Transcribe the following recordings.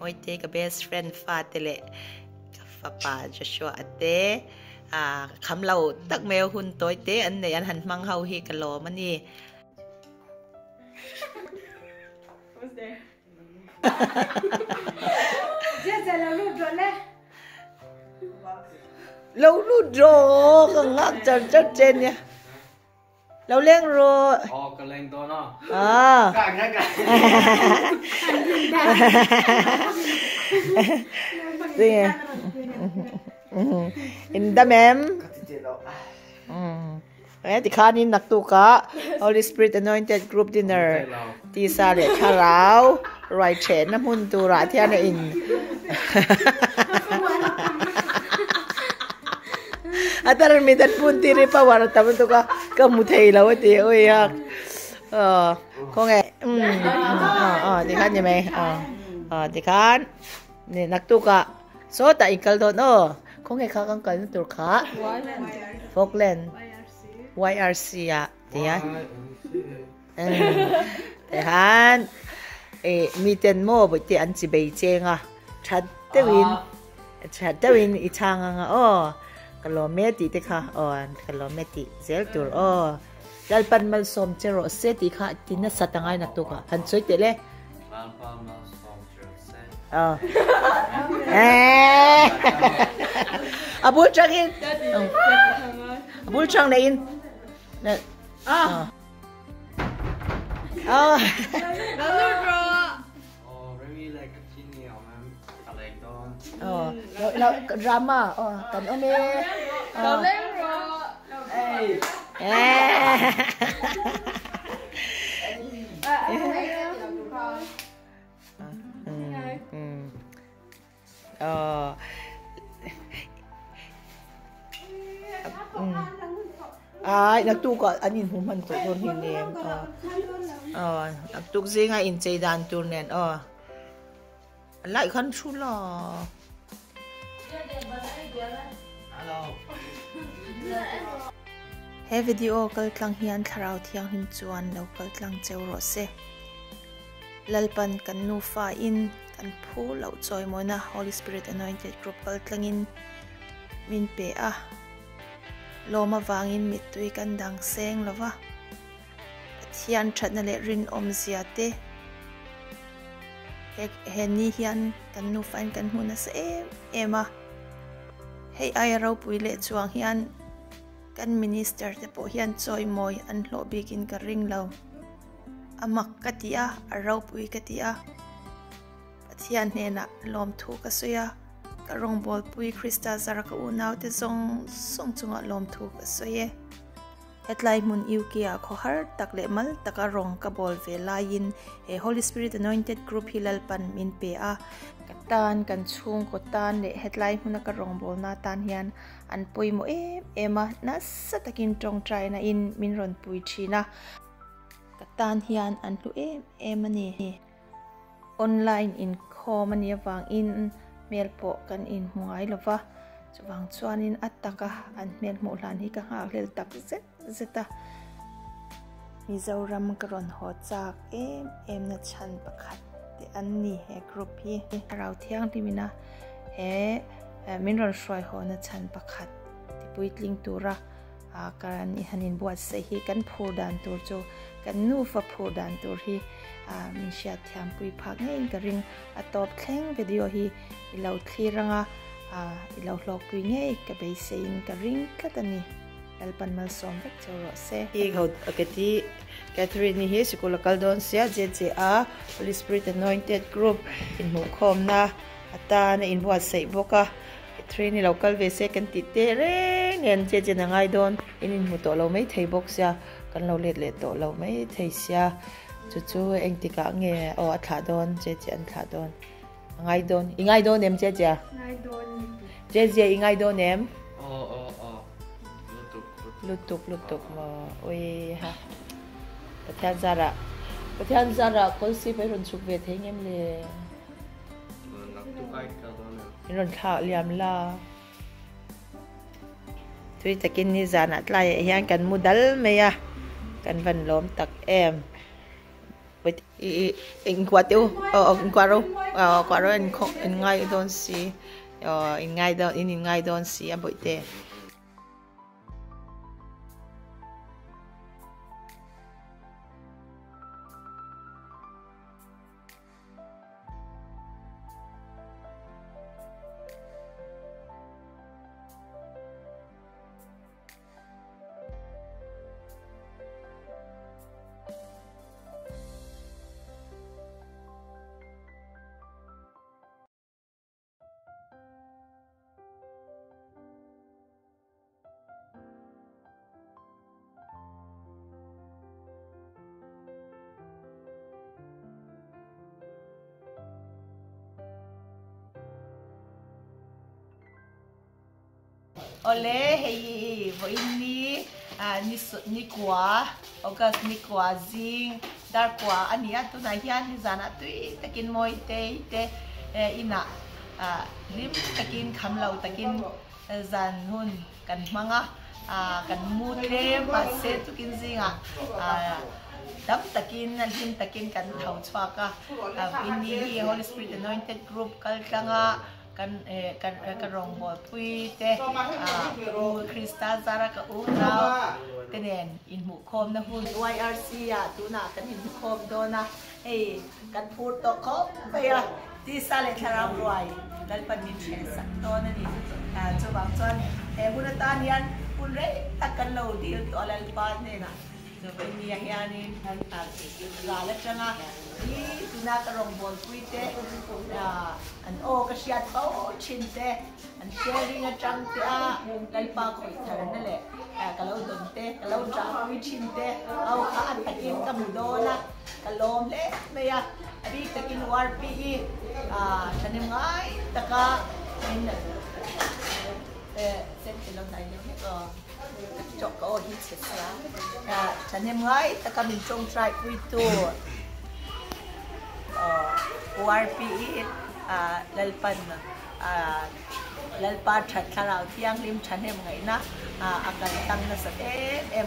oi te ka best friend fa te le fa pa Joshua ate kham lau tak meo hun toi te an nei an han mang hau hi ka lo mani What's there? Just a little drone. lâu lu dro không ngắt chặt trên nha lâu lên rồi cái lên to nó gì in đam em thì khá nín nặc tu cả Holy Spirit Anointed Group Dinner ti sa để khá ráo rồi chén nắm hun tu ra theo này in Atar mi dat pun tiri pa war tamu tu ka muthei law ti oi ha ko nge di khan ni mai di khan ni nak tu ka so ta ikal don ko nge kha kang kal tur kha Falkland YRC ya ti ya di khan mi ten mo bo ti an chi bei chenga chat tewin I chang anga kalometi te kha kalometi zel tur lalpan mal som chero se ti kha tina satangai nak tu ka han choi te le lalpan mal som chero se abul chang in abul chang na in really like a chini man kaleng don lo drama kan ome ai nak tu ka anin human tu don hinem nak tu zinga in chei dan tur nen lại khăn chu lo he video kal tlang hian tharau thiang him chuan local tlang cheu ro se lalpan kan nu fa in kan phu lo choi moina Holy Spirit Anointed Group kal tlangin min pe loma wangin mitui kan dang seng lova thian thatna le rin om zia te heni hian kan nu fan kan huna se ema hei ai ropui le chuang hian kan minister te po hian choi moi an hlo bikin ka ring lo amak katia ropui katia pathian hena lom thu ka suya ka rong bol pui Krista zaraka unau te zong song chunga lom thu ka soye hetlai mun iukia kho har takle mal taka rong ka bol ve lain Holy Spirit Anointed Group hilal pan min pe katan kan chung ko tan le hetlai mun ka rong bol na tan hian an pui mo ema na satakin tong trai na in min ron pui thina katan hian an lu emani online in khom ani wang in mel po kan in mungai lova chuwang chuanin ataka an mel mo hlan hi ka ha hlel tak zeta Mizoram karon ho chak em na chan pakhat te an ni he group hi rau thiang timina he min ron shoi ho na chan pakhat ti puitling tura karan I hanin buat se hi kan phur dan tur chu kan nu fa phur dan tur hi min sha thiam pui phak ngein ka ring atop thleng video hi ilau thiranga ilau hlok pui ngei ka be sein ka ring katani alpan mal som vek choro se hi god akati Catherine hi sikula kaldon sia JJA Holy Spirit Anointed Group in mu khom na ata na in buat sei boka Catherine local ve se kan ti te reng en JJ na ngai don in mu to lo mai thei bok sia kan lo let le to lo mai thei sia chu eng ti ka nge athla don JJ an thla don ngai don em JJ JJ ngai don em lutuk mo oi ha Pathian zara kol si pe ron chuk ve theng em le nak tu kai ka don ron tha liam la tui takin ni zana tlai hian kan mudal meya kan van lom tak em in quateu in quaro quaro in ngai don si in ngai don si aboite ole hei voini ni kwa August ni kwa zing dar kwa ania tu na hian ni zana tui takin moi te ina lim takin khamlo takin zan hun kan manga kan mu le pa se tu kin zinga dam takin lim takin kan thau chwa ka ini Holy Spirit Anointed Group kal tanga kan rong ropui te Krista zara ka unaw tenen in mu khom na hun YRC tu na kan in mu khom do na hey kan phut to khom pe ti sale tharam roi dal pan min che sak to na ni chu bang chon bunatan yan un re takan lo dil to alal pa ne na so pe ni hianin la la changa ni tuna ka rong bol puite an o ka siat pa o chin te an sharing a chang te dal pa khoi thar na le ka lo don te ka lo ja wi chin te au ka an takin ka mu do na ka lom le me ya abi takin warpi chanim ngai taka in sen ke lo dai le ko chok ko hi che sa chanim ngai taka min chong trai pui tu ORPE lalpan lalpa chat kharau tiang lim chanem ngai na akan tang na sa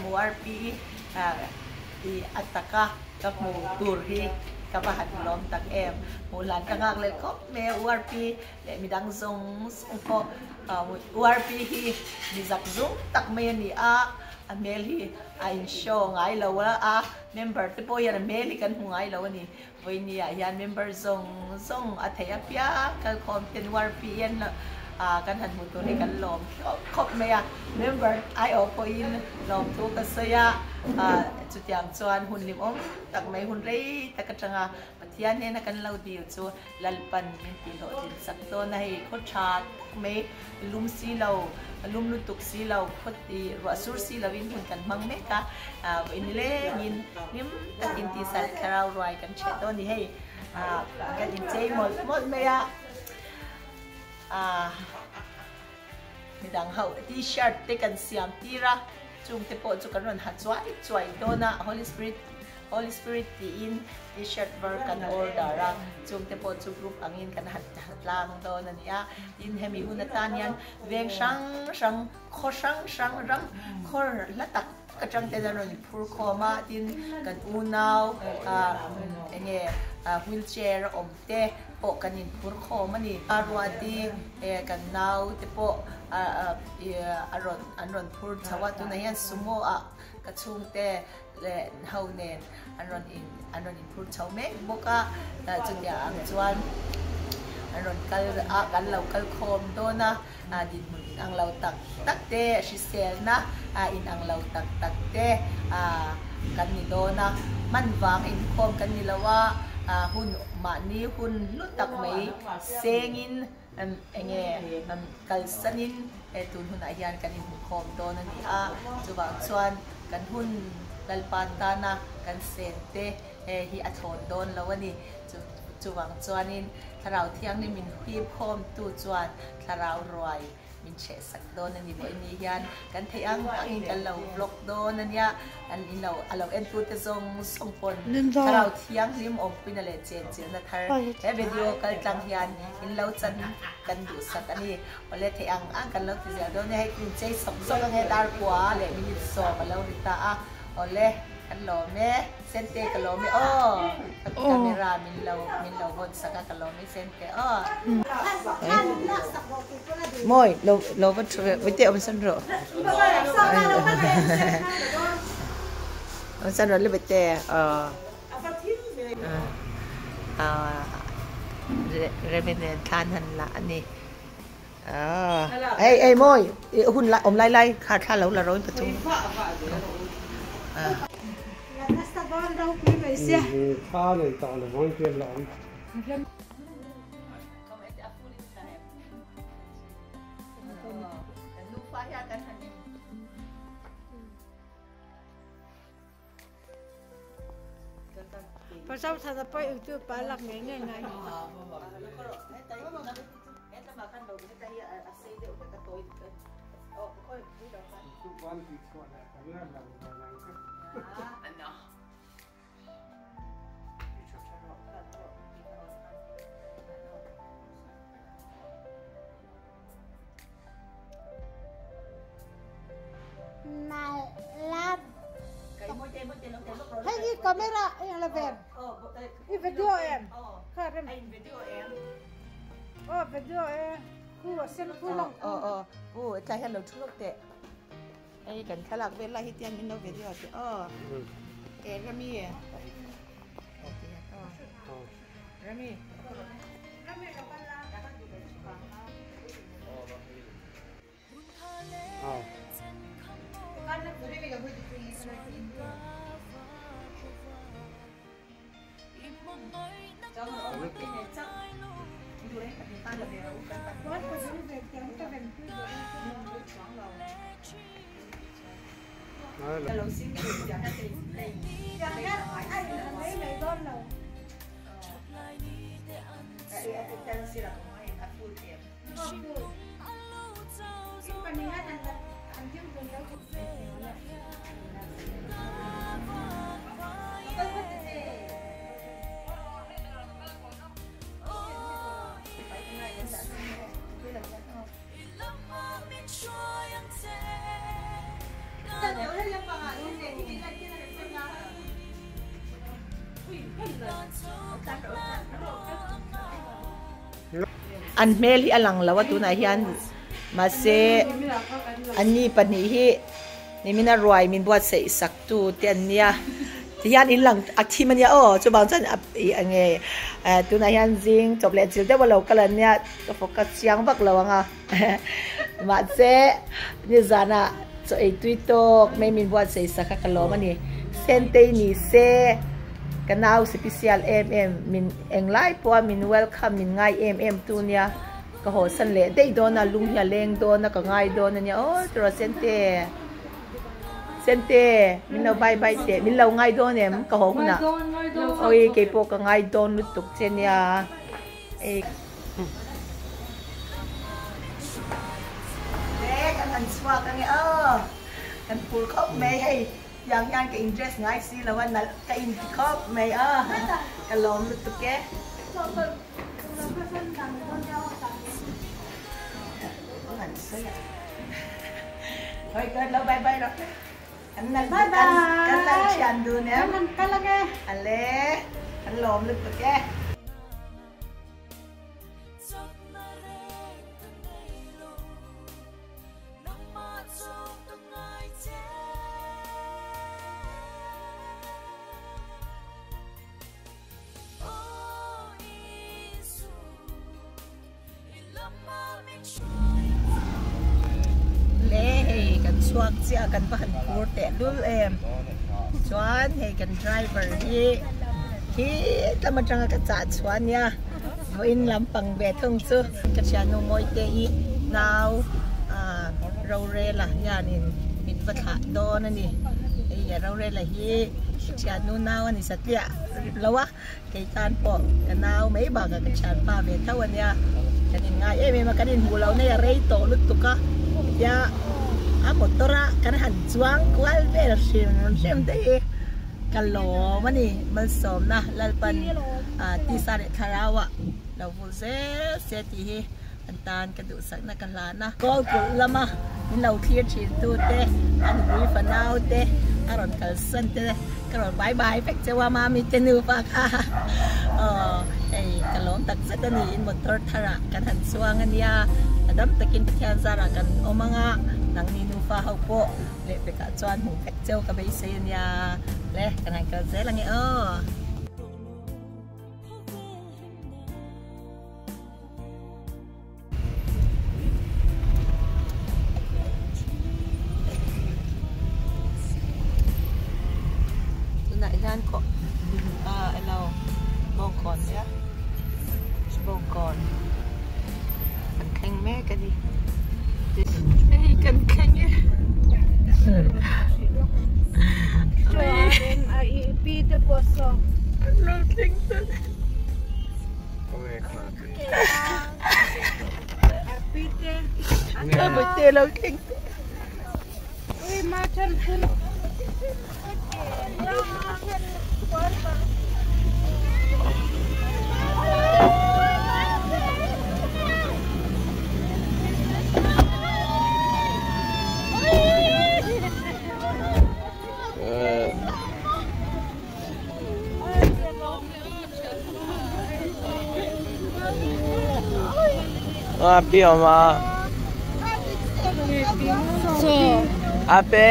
MORPE di ataka kap mo tur hi kapahat lom tak mulan kangak le ko me ORPE le midang zong ko ORPE hi ni zak zung tak me ni mel hi in show ngai lo member te po yan mel kan ngai lo ni voi ni yan member zong athaya pia kal khom ten ORPE yan kan han mu to ni kan lom khop me member ai o po in lom tu ka saya chu tiang chuan hun lim om tak mai hun rei tak atanga pathian ne na kan lo dio chu lalpan min pi lo din sak to na hi kho chat me lum si lo lum lu tuk si lo khot ti ro sur si lo in hun kan mang me ka in le nin nim takin ti sal kharau roi kan che to ni hei kan in chei mot me midang hau t-shirt te kan siam tira chung te po chu kan ron ha chuai do na Holy Spirit ti in t-shirt ver kan order ra chung te po chu group angin kan hat lang do na nia in hemi hunatan yan veng sang kho sang rang khor latak ka chang te na ron phur khoma tin kan unaw enge wheelchair omte po kanin phur khoma ni arwati kan naw te po aron phur chawa tu na yan sumo ka chung te le hau nen aron in phur chau me boka chunya ang chuan aron kan lau kal khom do na din mun ang lau tak te si sel na in ang lau tak te kan ni do na man wang in khom kan ni lawa hun ma ni hun lutak mai sengin enge kalsanin tun hun ayan kanin khom do na ni chuwa chuan kan hun lalpan na kan sente hi athon don lawani chuwang chuanin tharau thiang ni min hip khom tu chuan tharau roi min che sak don ani bo ni hian kan theiang angin kan lo block don ania an in lo alo en tu te zong song pon tharau thiang lim om pina le chen na thar video kal tlang hian in lo chan kan du sak ani ole theiang kan lo ti zel don ni hai kun chei sok sok he dar kwa le min so ba lo rita ole kan lo me sente kan lo me oh camera min lo bon saka kan lo me sente oh moi lo va với tiệm san ro san ro le bete revenant kan han la ni ê môi hun lại ôm lai khá lâu là rồi phải chung Khá này tạo là món kia lắm. Pas sao thật là phải ưu phải lạc ngay ngay ngay. Makan daun ini tadi asal dia udah ketoi. Oh, kau itu dah kan. Itu kan tikar lah, tapi kan daun daun. Ano? Malam. Kayak mau lo. Hay đi camera yang lebih. Oh, ini video em. Keren. Anh video em. Oh, video em. Ku sen ku long. Cái hello chú lúc tệ. Ai cần khai lạc bên lại hít tiền mình đâu video tệ. Rami. Rami. Kalau sini jangan jangan lấy mấy con đâu. Aku kan sirap main aku dia. An mel hi alang lawa tu na hian mase ani pani hi nimina roi min buat se sak tu ten nia hian in lang athimania chu bang chan ange tu na hian jing chople chil te bolo kalan nia to focus chiang bak lawanga ma se ni zana so ei tuitok me min buat se sak ka lo mani sente ni se kanau special min englai po min welcome min ngai tu nia ka ho san le dei do na lung ya leng do na ka ngai do na nia tro sente min no bye te min lo ngai do nem ka ho na oi ke po ka ngai do lu tuk chen ya kan han swa kan kan pul khop me hay yang cái interest ngay xí làวันนั้นcái income mày cái lon được tụi cái thôi cái lâu bye bye rồi anh này cái lần chăn đưa nè Cái là nghe. anh lẽ anh lon được tụi cái swag siya kan pahan kurte dul chuan he kan driver hi tamachanga ka cha chuan ya in lampang be thung chu ka sia no moi te I now ro re la yanin min patha don ani ya ro re la hi sia no now ani satya lawa kai tan po ka now mai ba ka chan pa be thawan ya kanin nga me ma kanin hulaw na ya rei to lut tu ka ya motora kan han chuang kwal ve sim te kalo mani mal som na lalpan ti sa re tharawa lo fu se ti hi กันตานกันดูสักนักกันลานะก็กุลมามิเราเคลียร์ชีตูเตอันบุยฟันเอาเตอารอนกันสันเตกรอนบายบายเป็กเจว่ามามีเจนูปะค่ะไอ้กะล้มตักสักนี่อินมอเตอร์ทาระกันหันสว่างอันยาดัมตะกินเทียนซาระกันโอมังะนังนินูฟ้าเขาโปเละไปกะจวนหูเป็กเจ้ากับใบเซียนยาเละกันหันกันเซลังเอนั่นก็เราบงก่อนเนี่ยบงก่อนกันแข่งแม่กันดิกันแข่งเนี่ยปีเตอร์โพสต์เราแข่งกันปีเตอร์เราเจอเราแข่งมาฉันคุณเปรี้ยวมาอาเป้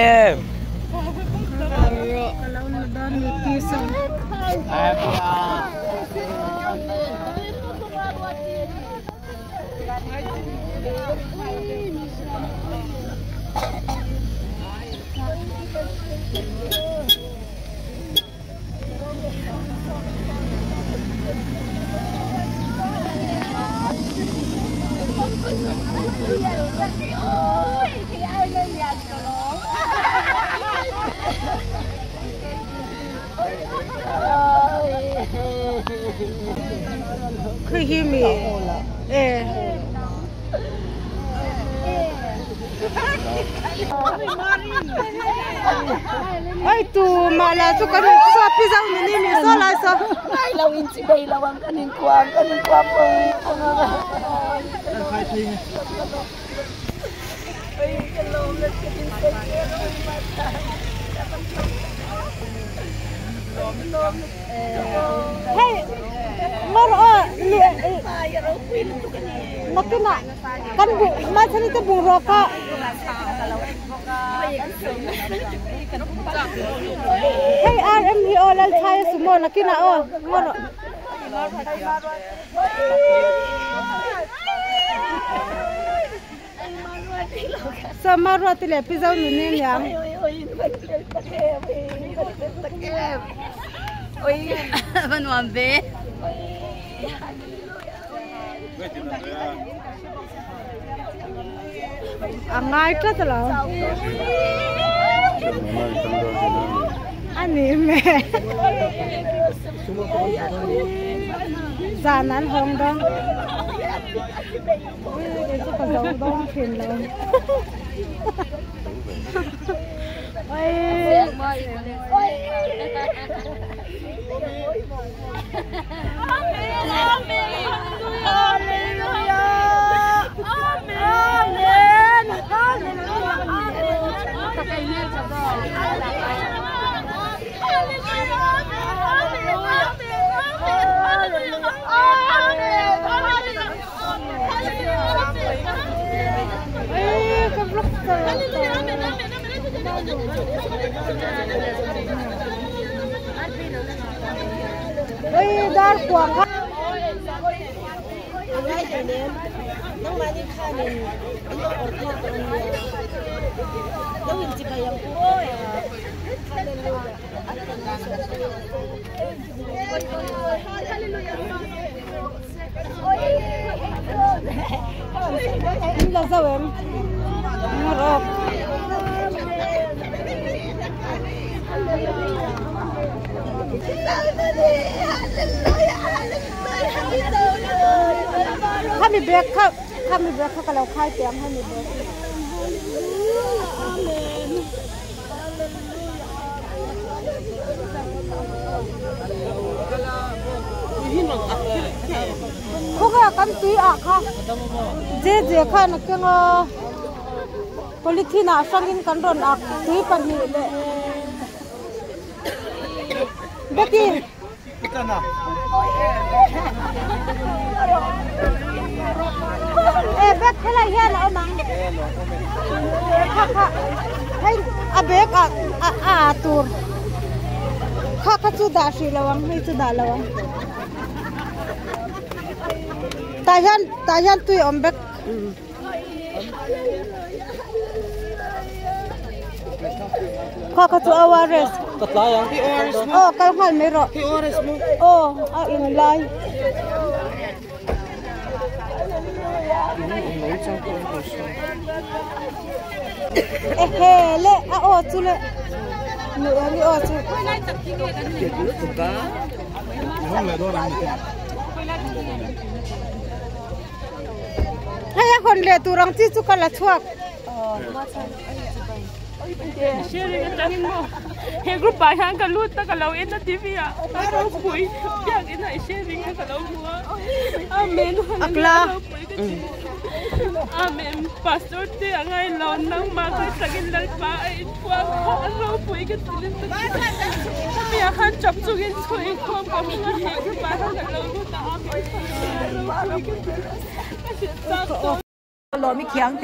คือฮิมิไอ้ตูมาแล้วทุกคนชอบพิซซ่านี่มีโซลาโซเราอินจิไปเราวังกันอินความปงใครทิ้งจะลงแล้วจะกินเส้นเยอะมากเฮ้ยมาเราเราคุยลูกกันนี่นักกินอ่ะกันบุมาฉันจะบุรอกะเฮ้ยRMPO แล้วใช้สมมตินักกินอ่ะมาเราสมาร์ทเลยพิซซ่าหนึ่งยังมันวันเบ้anga ita tala ani me zanan hong dong itu kan dong fin dong dar kuang ka angai ene nang mani khanin ilo ortha kan nang inji bayang ko ila zawem ngorok kami break kalau khai tiang kami break kok kan tui a kha je kha na kenga polythene a sangin kan ron ak tui pan ni le beki Kitana. bek khala hian a mang kha hey a bek a tur kha chu da shi lawang ni chu da lawang tayan tui ombek kha chu awares Tatlaya. oh kal ngal mero oh a in lai hele a o chu le nu ani o chu haya kon le turang chi chu kala chuak sharing at angin mo. He group pa hang kalut ta kalaw in na TV ah. Araw kuy. Yang ina sharing ang kalaw mo. Amen. Akla. Amen. Pastor ti angay lawn nang mga sagin lalpa ay tuwag ko araw kuy katulin ta. Kami akan chapsugin ko iko pa mga he group pa hang kalaw mo ta amen. lo mi khiang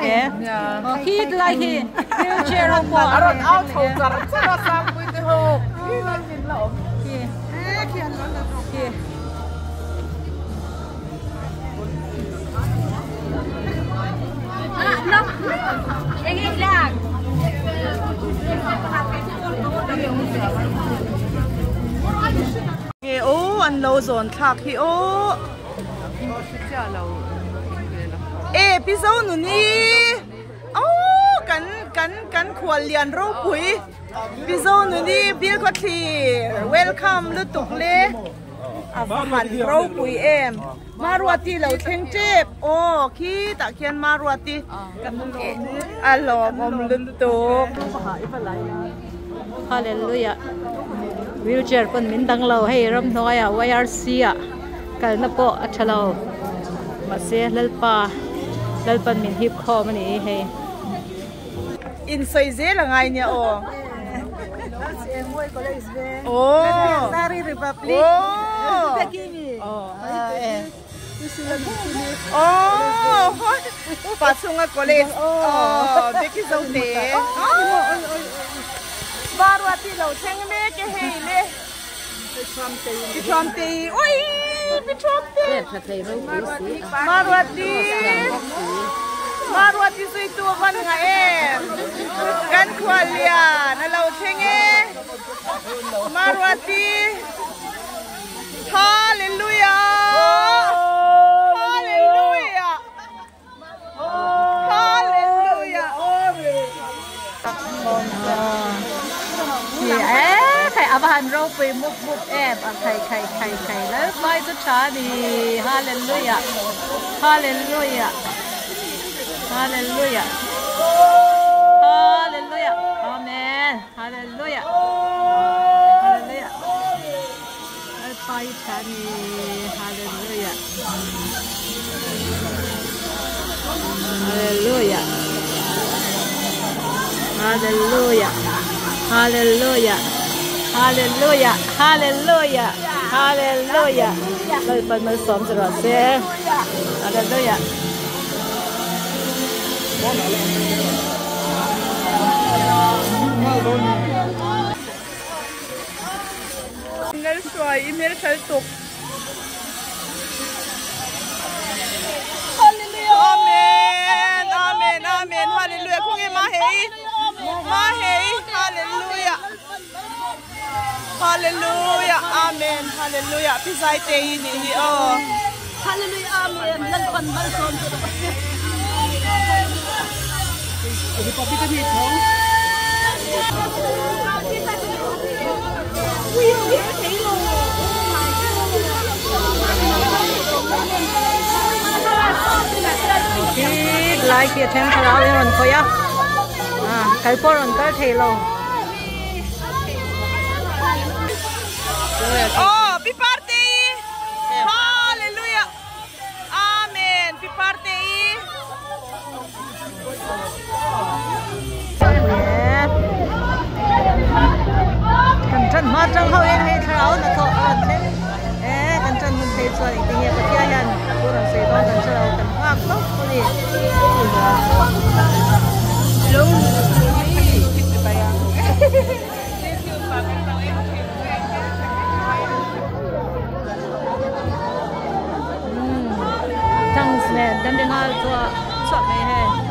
te khi lai hi wheelchair ho ko aron out ho tar cha sang pui te ho ô anh lâu dồn thạc hi ô episode nu ni kan khwal lian ro pui episode nu ni bil ko thi welcome lu tuk le avan ro pui em marwati lo theng chep o khi ta khian marwati alo om lu tuk hallelujah wheelchair pon min dang lo hey ram noya YRC a kal na po athalo mase lalpan min hip kho mani he in sai je la ngai nya o Sari Republic Pasunga college beki zote barwati lo theng me ke hele Pitramte oi Pitramte Marwati sui tu van nga em kan khwalia na lo thenge Marwati hallelujah hallelujah hallelujah khai abahan ro pe muk em khai la mai chu cha ni hallelujah hallelujah hallelujah hallelujah amen hallelujah hallelujah ai pai cha ni hallelujah hallelujah hallelujah hallelujah hallelujah hallelujah hallelujah lời phần mới sống cho nó sẽ hallelujah ngal suai email khal tuk hallelujah amen amen amen hallelujah khung ma hei hallelujah hallelujah amen hallelujah pisai te ni hi o hallelujah amen lan pan mal som Thì có biết cái gì không? Lại kia thêm thằng áo lên rồi á, cái phố rồi cái thề luôn. Oh, happy birthday! này thì nghe cái kia hen cô đang xây con cần sao cần hoa tốt cô đi thằng này đâm đến hai cho sọt này he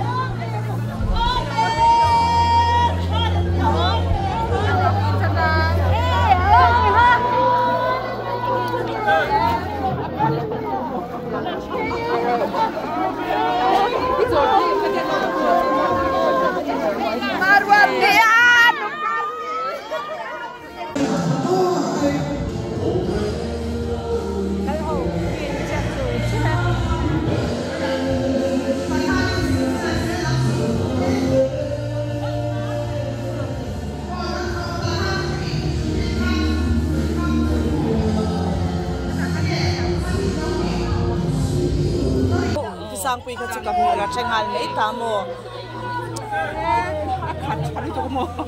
sang pui khat chukam ni la chengal nei ta mo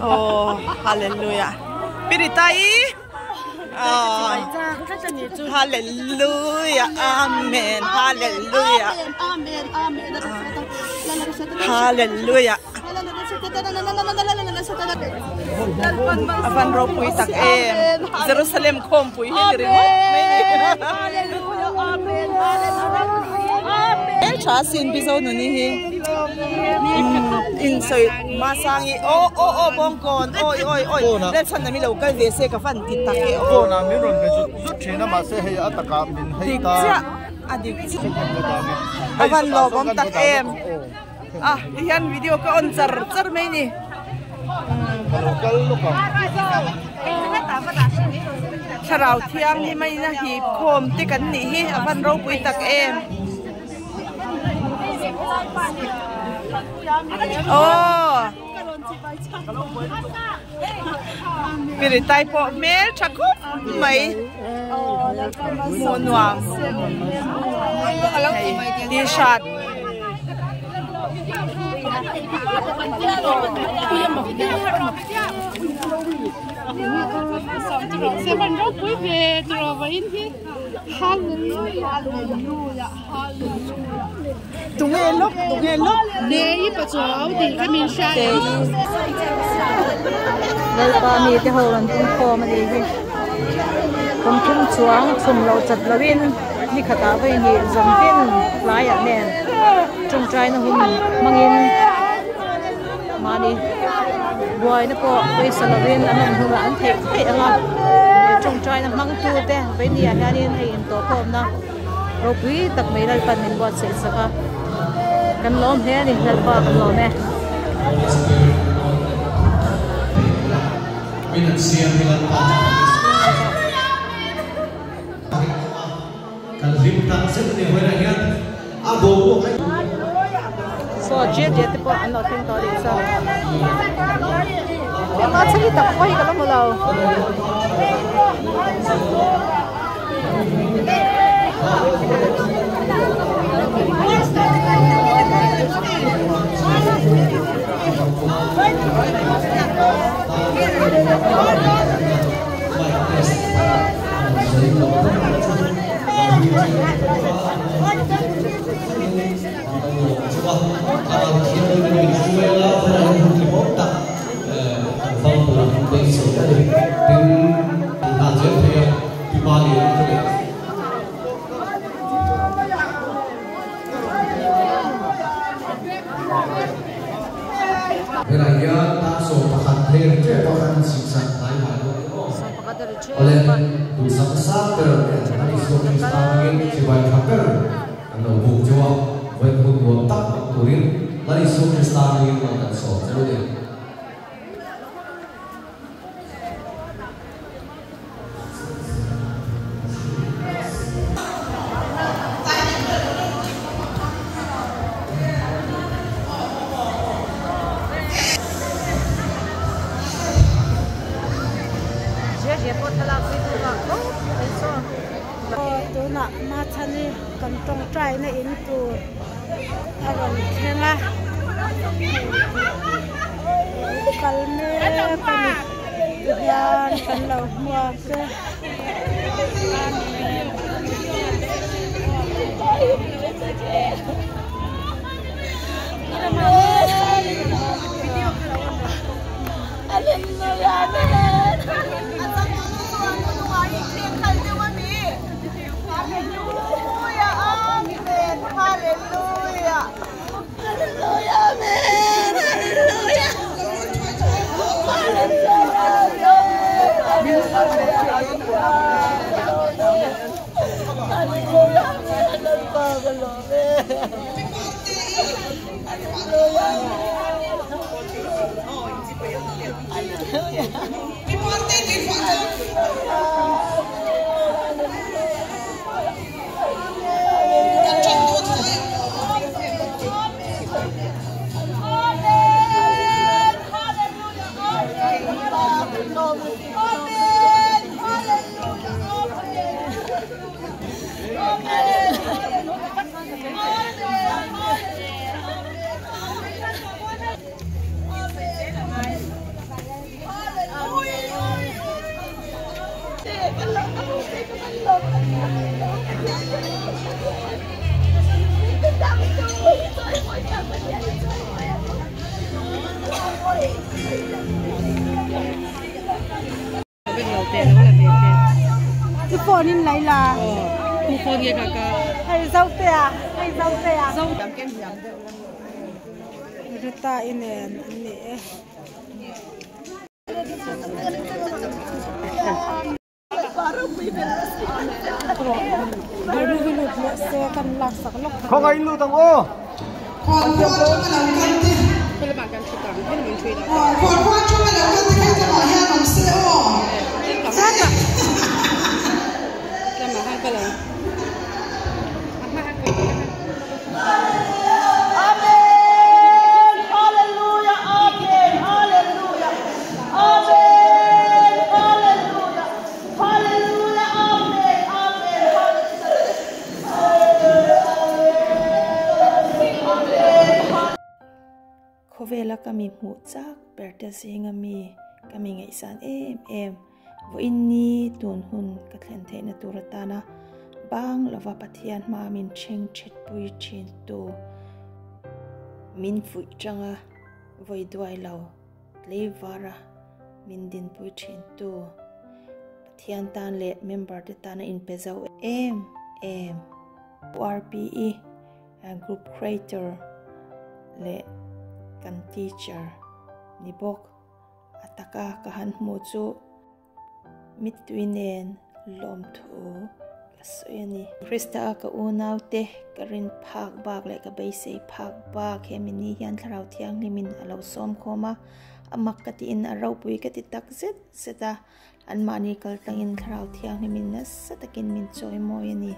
oh hallelujah piritai hallelujah amen hallelujah hallelujah avan ropui tak em Jerusalem khom pui hi ri hallelujah amen hallelujah cha sin bizo nu ni hi in soi ma sangi o bongkon oi le chan na mi lo kal ve se ka fan ti tak e o na mi ron ke zu thina ma se he ataka min he ta adik avan lo bom tak em hian video ka on char mai ni kal lo ka Charau Tiang ni mai na hi khom ti kan ni hi avan ro pui tak em piritai po mer chakup mai monuam di shat Seven ropui về rồi vậy thì hallelujah hallelujah hallelujah tung nghe lúc để ý bà cháu thì cái mình sai đây ba mi thì hầu lần tung kho mà đi không chung chuang chum lâu chặt lâu in đi khát áo về nhị dầm viên lái ở nền trong trái nó hùng mangin mà đi boy nó po với salawin anh hùng là anh thấy anh trong trái nó mang tu te với nhị anh hay in tổ phom na rồi quý tập mấy lần phần mình bớt sẽ saka cần lom he đi lần pa cần lom he mình xem thì lần pa cần lim tăng sức để với này nhá bố so chết thì po anh nói tiếng to đi sao em nói thấy tập quay cái đó một lâu oleh dosa besar kerana Yesus Kristus ingin sebagai fakir anda hubung jawab buat hubung tak turin dari Yesus Kristus ingin mengangkat so jadi mà thân đi cầm trong trái này in tu còn thế là cần nè cần lâu mua cái Cái phone in lấy là Khu phone kia cả hay dâu tè dâu cảm kem giảm được rồi ta in nè không ai lưu tông ô còn qua cho mình làm cái gì Kalau makan kita, kita mencuri dah. còn qua cho mình làm cái gì cho mọi người làm xe ô Siapa? Kita makan kalau. Amen Hallelujah Amen Hallelujah Amen Hallelujah Hallelujah Amen Amen Khovela kami muchak perta singami kami ngai san em vo inni tun hun katlen theina turatana bang lova pathian ma min cheng chet pui chin tu min fui changa voi duai lo levara min din pui chin tu pathian tan le member de tana in pezau em RPE group creator le kan teacher ni bok ataka kahan mo chu mit tuinen lom thu kasoyani Krista ka unaw te karin phak bak le ka baisei phak bak hemini hian tharau thiang limin alo som khoma amak kati in arau pui kati takzet seta an mani kal tangin tharau thiang limin na satakin min choi moyani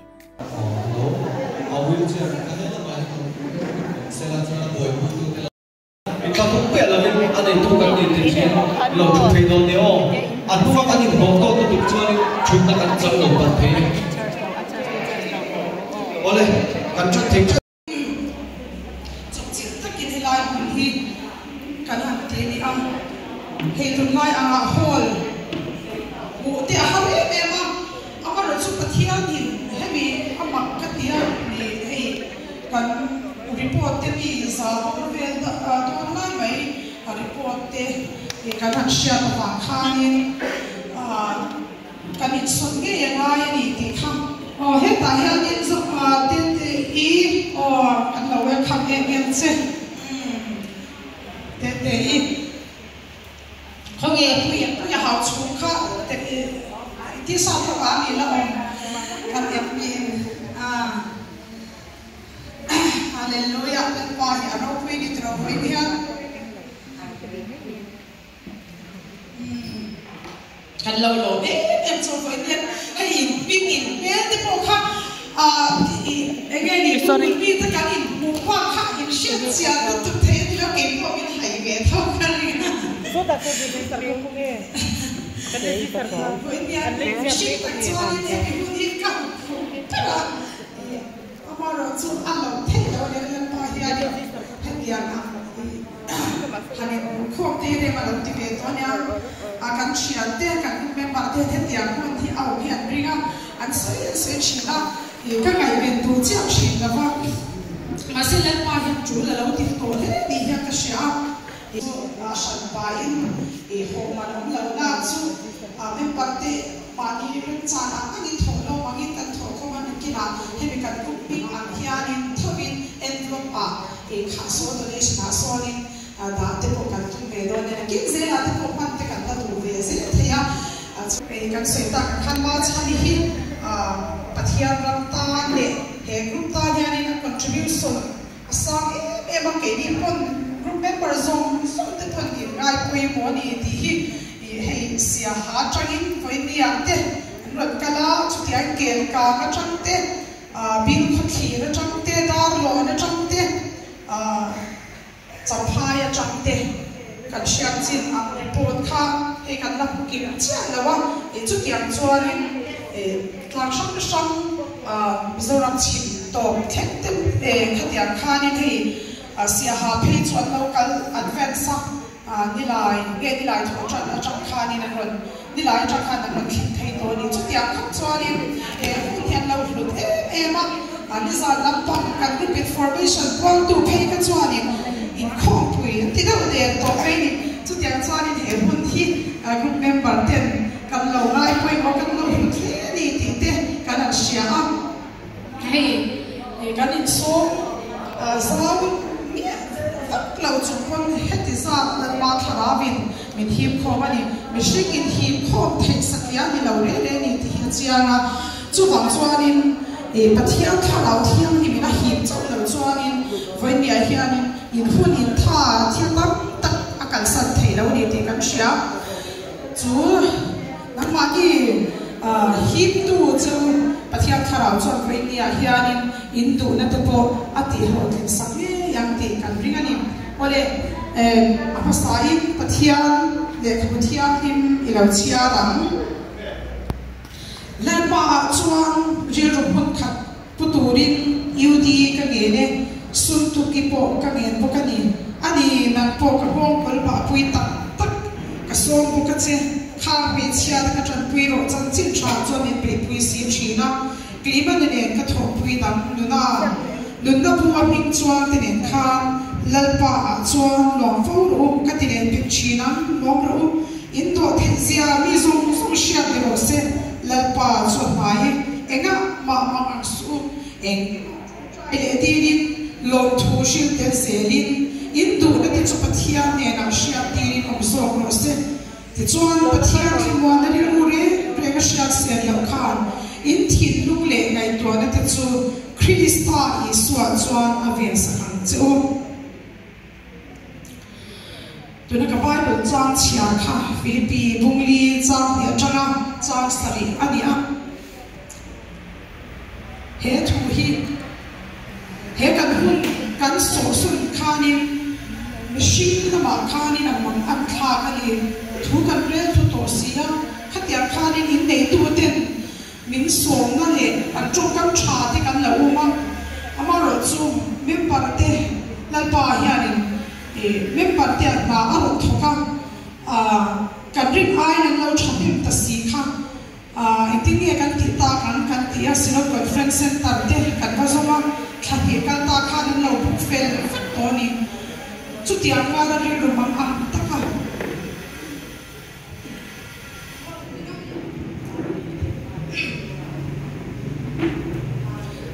Kita pun kuat lah ni, ada itu kan di sini, lalu tu pay down dia, aku akan ni botol tu tu cuma cuma kan jam lompat pay. Oleh kan cuma tek. Cik tak kini lai bunyi kanan tini am hitung lai anga hall. Bukti aham memang amal rasa ketian ni, hemi amak ketian ni hei kan report ni sah bervel tuan lai mai report ni kanan siapa pakai kan itu yang lain ni tikam. Oh, hiện tại hiện nhiên giúp tiên ý anh lâu em khám em chứ tiên ý không nghe tôi nhà học chú khác tí sau các bạn đi là khám em Hallelujah lên bài ở đâu quên đi từ đâu quên đi ha kan lâu lâu em cho với nhân hay pin in bé thì bộ khác anh ấy đi pin pin tất cả in bộ khoa khác in shit xia nó thực thế thì nó kém qua bên hải về thâu cái này số đặc biệt là sản phẩm công nghệ với nhân shit tất cho nên em cũng đi cắt tất cả mà rồi chú ăn lâu thế rồi nên bao nhiêu đi hết tiền Hani khuôn thế để mà làm tiếp về đó nha, kan chia thế kan member thế thế tiền khuôn thì ao hiện riêng an soi china ka ngai ben tu chiang shin la wa ma se la pa hi chu la lo ti to he ni ya ka sha la shan pa in ho ma nom la na chu a me parte pa ni rin cha na ka ni tho lo ma ngi tan tho ko ma ni ki na he me kan ku pi an hian in thobin envelope pa kha so donation a so ni da te ko kan tu me do ne ki ze la te ko pan te kan ta tu ve ze the ya kan se ta kan ma chani hi pathian ram ta le he group ta ya ni na contribution asang e ma ke ni pon group member zone so te pon ni ngai pui mo ni ti hi he sia ha changin voi ni ya te rat kala chu ti an ken ka ka chang te bin khathi na chang te dar lo na chang te champhai a chang te kan siam chin ang report kha he kan la kim cha lawa e chu tiang chuanin tlang sang mizoram chim to thekte khatian khanin hei sia ha phei chuan local advance nilai ge nilai tho chan a chang khanin an ron nilai chang khan an thik thei to ni chu tiang khap chuanin hian lo hlut ema anisa lampang kan group information kwal tu phei ka chuanin in khopui ti do de to phei ni chu tiang chuanin he hun hi group member ten kan lo ngai poi mo kan lo hlut ni ti te kan an sia hei kan in so zaw ni lau chu kon heti za la ma tharawin min him khomani mi shikin him khom thei sakya ni lo re ni ti hi chianga chu wang chuanin pathian tharau thiang ni mina him chau lo chuanin voi ni a hianin in hun in tha thiang tak akal san thei lo ni ti kan sia chu nangma ki him tu chu pathian tharau chuan voi ni a hianin in tu na te po ati ho thin sakme yang ti kan ring ani ole apasai pathian le pathian him ilo chia ram lalpa chuan ri ro hun khat puturin yudi ka ge ne sun tu ki po ka ngen po ka ni ani na po ka hong kol ba pui tak tak ka som po ka che kha be chia ka chan pui ro chang chin tha chuan ni pe pui si thina kliman ne ka tho pui dam nu na lunda pu a hing chuan te nen kha lalpa a chuan long fo ro ka ti nen pik china mom ro in to the zia mi zong song sia de ro se lalpa chuan mai enga ma ang su eng ele ti ni long thu shil te selin in tu na ti chu pathian ne na sia ti ni om so ro se ti chuan pathian ki mo na ri ru re ga sia se lo khan in thin lung le ngai to na ti chu Krista Isua chuan aven sakhan chu tuna ka Bible chang chia kha Philippi bungli chang ya changa chang sari ania he thu hi he kan hun kan so sun khanin machine na ma khanin amang an kha kali thu kan re thu to sia khatia khanin in nei tu ten min som na le an chok kan tha te kan la uma amaro chu member te lalpa hianin member te na aro thoka kan ring ai nan lo thapim ta si kha itinge kan ti ta kan ti a sino conference center te kan va zoma thapim kan ta kha nan lo book fel oni chu ti an ma ri ru mang am ta ka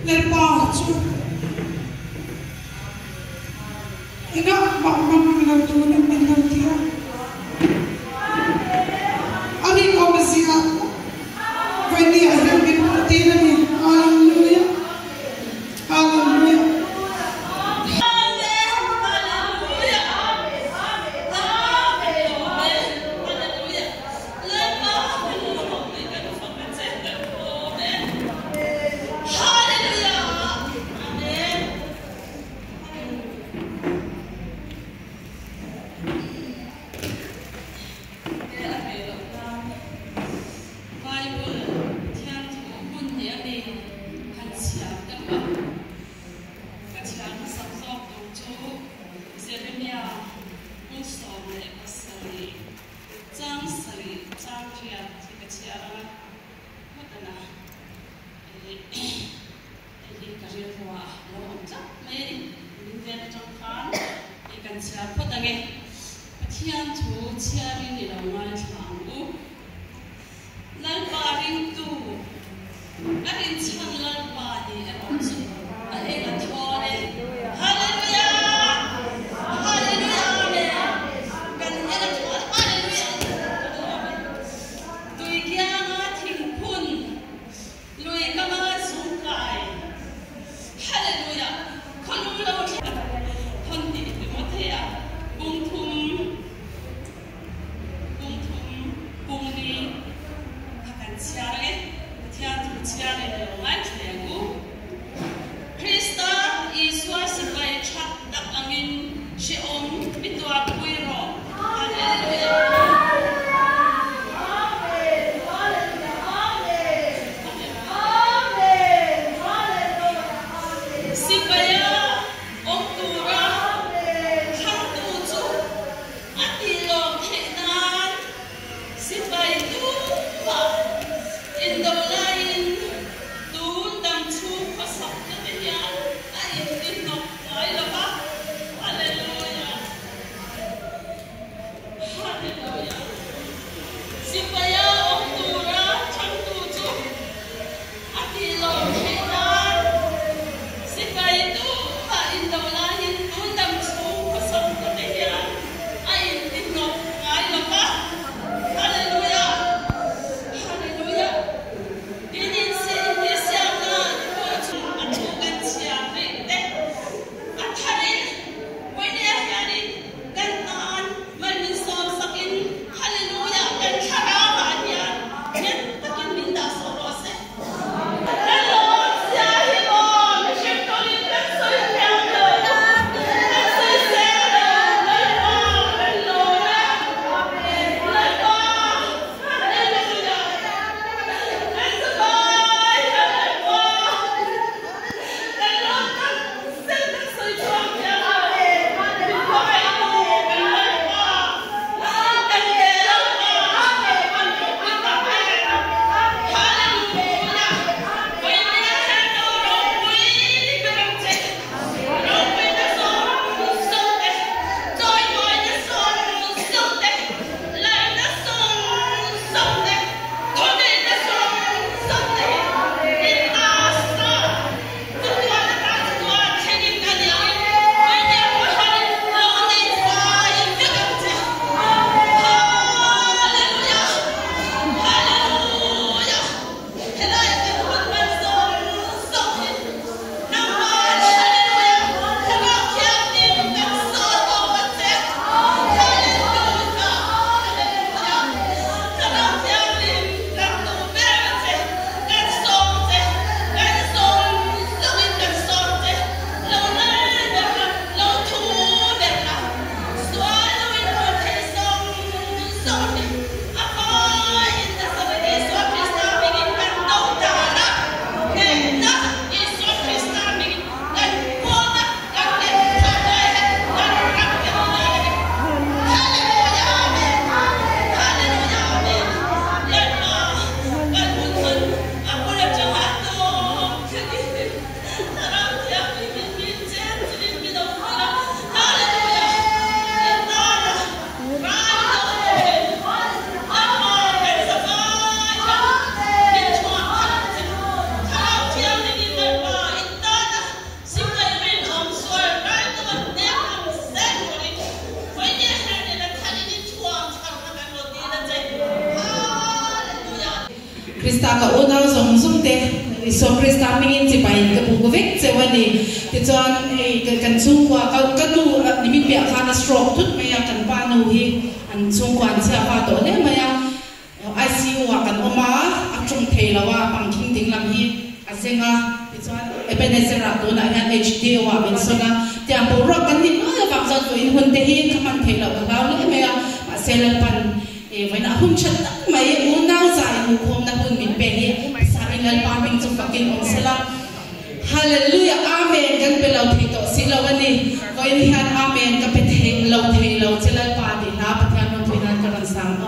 lalpa chu ina ma lo tu na min lo tia ani ko mazia vai ni a hel min ti na ni hallelujah hallelujah Krista ka una song sung te so Krista mingin ti pai ka bu vek che wani ti chuan kan chung kwa ka nu ni mi pia khana stroke thut me ya kan pa nu hi an chung kwan cha pa to ne ma ya ICU wa kan oma a chung thei lawa pang king ding lam hi a senga ti chuan ebenezer to na han HD wa ben sona ti am bo ro kan ni a bang zan to in hun te hi khaman thei lawa ka le me ya a selan pan vậy là hôm trước mấy muốn nào giải một hôm nào hôm mình về đi sáng ngày ba mình chụp pakin ông sẽ làm hallelujah amen gan pe lau thi to si lau ani ko in han amen ka pe the lau che lai pa di na pathan no thuina ka ran sang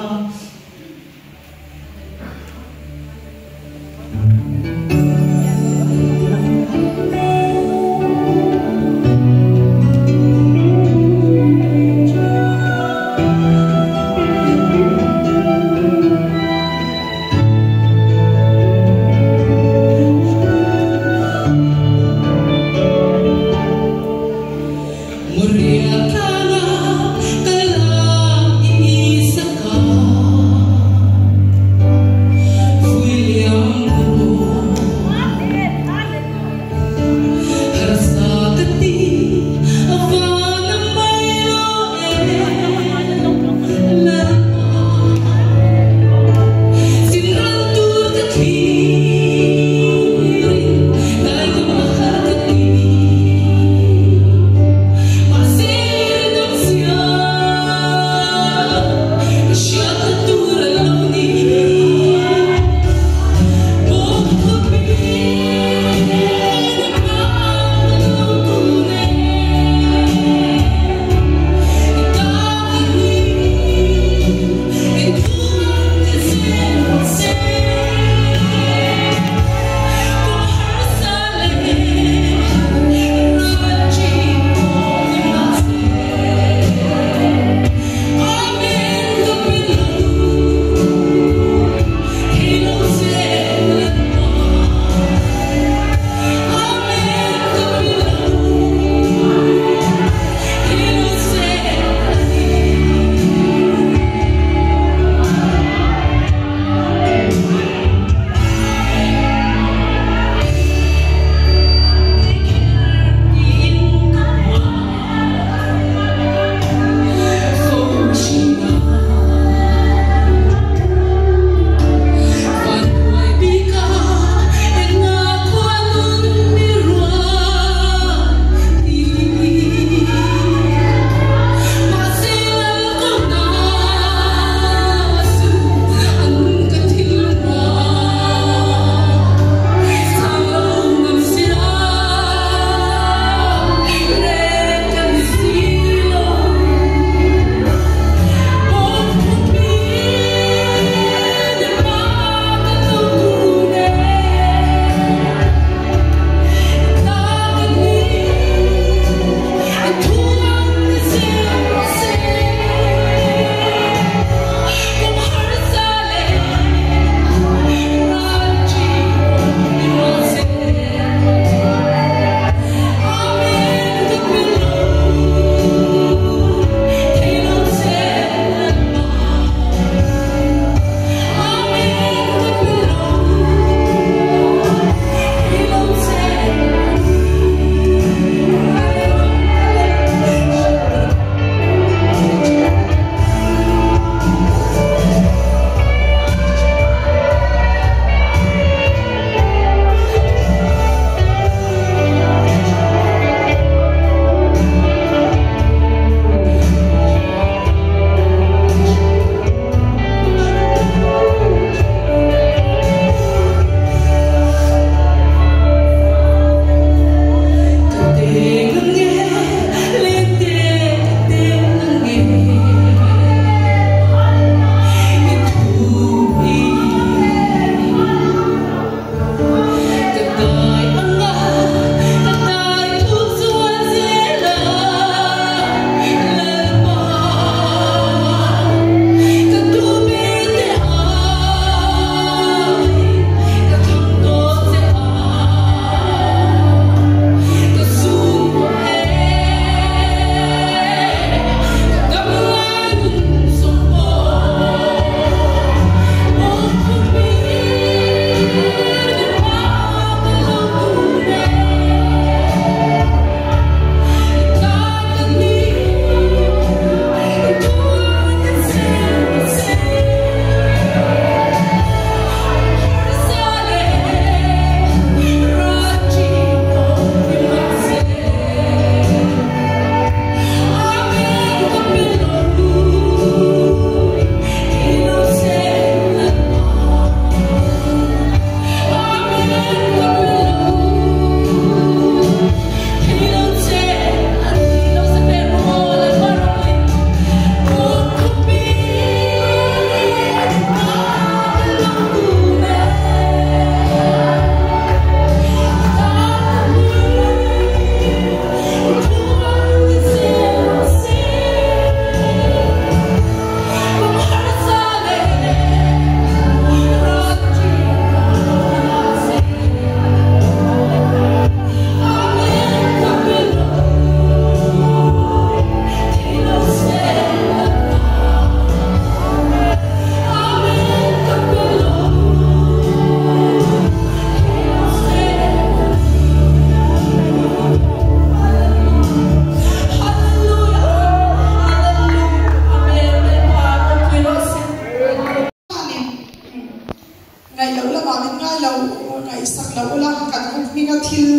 til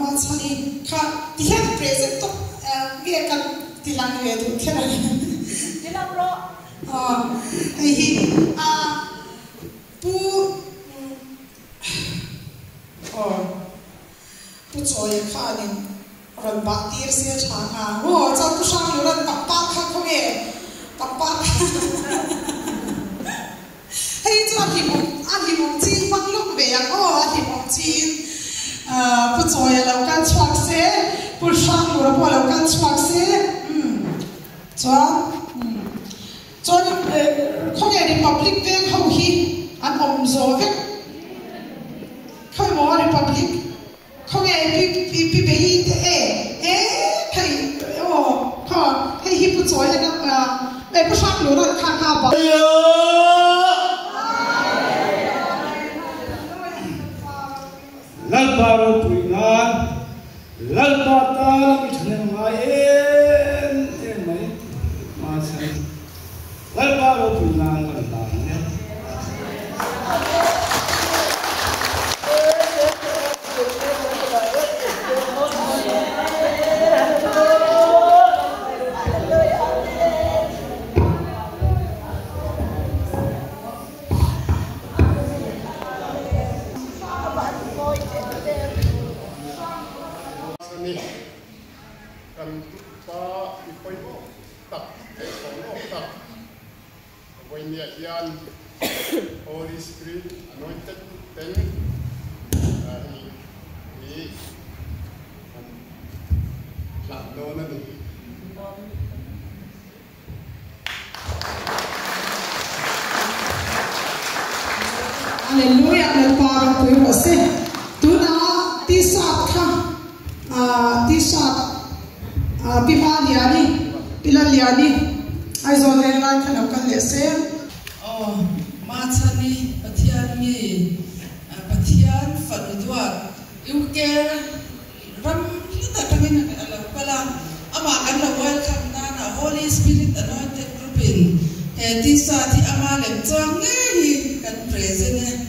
ma chani kha tihan present to ge kan tilang ve du thera tilang ro hi pu pu choi kha nin ran ba tir se cha ho cha tu sang lu ran tak pa kha ko ge tak pa hey cha hi mo chin mang lok ve ya ko hi mo chin pu choi lo kan chwak se pu sang lu ra po lo kan chwak se cho không nghe Republic ven hậu hi an om zo ve không mo Republic không nghe pi be hi te thầy kho hay hi pu choi la ka pu sang lu ra kha kha ba lal baro puingan lal bata mi thne mai en mai ma sai lal baro puingan kan ta ne kan pa ipoi mo tak ai ko no tak when ya yan Holy Spirit anointed ten ni lap no na ni Hallelujah na parang pui mo se tu na ti sat kha ti sat Bihaliani, Pilaliani, I saw the line kind of Kalese. Oh, Matani, Patiani, Patian, Fanuduat, you care, Ram, Lutamin, Alapala, Amaka, welcome Nana, Holy Spirit anointed group in. This are the Amalem, Tawng, can present.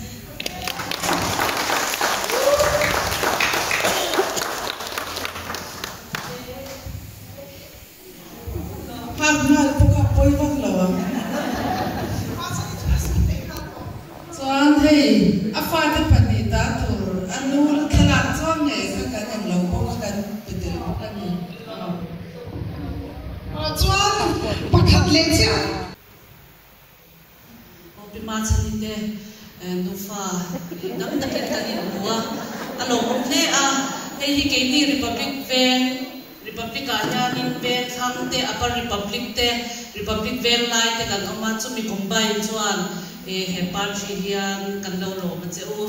Republic vel lai te kan oma chu mi combine chuan he party hian kan lo lo ma che u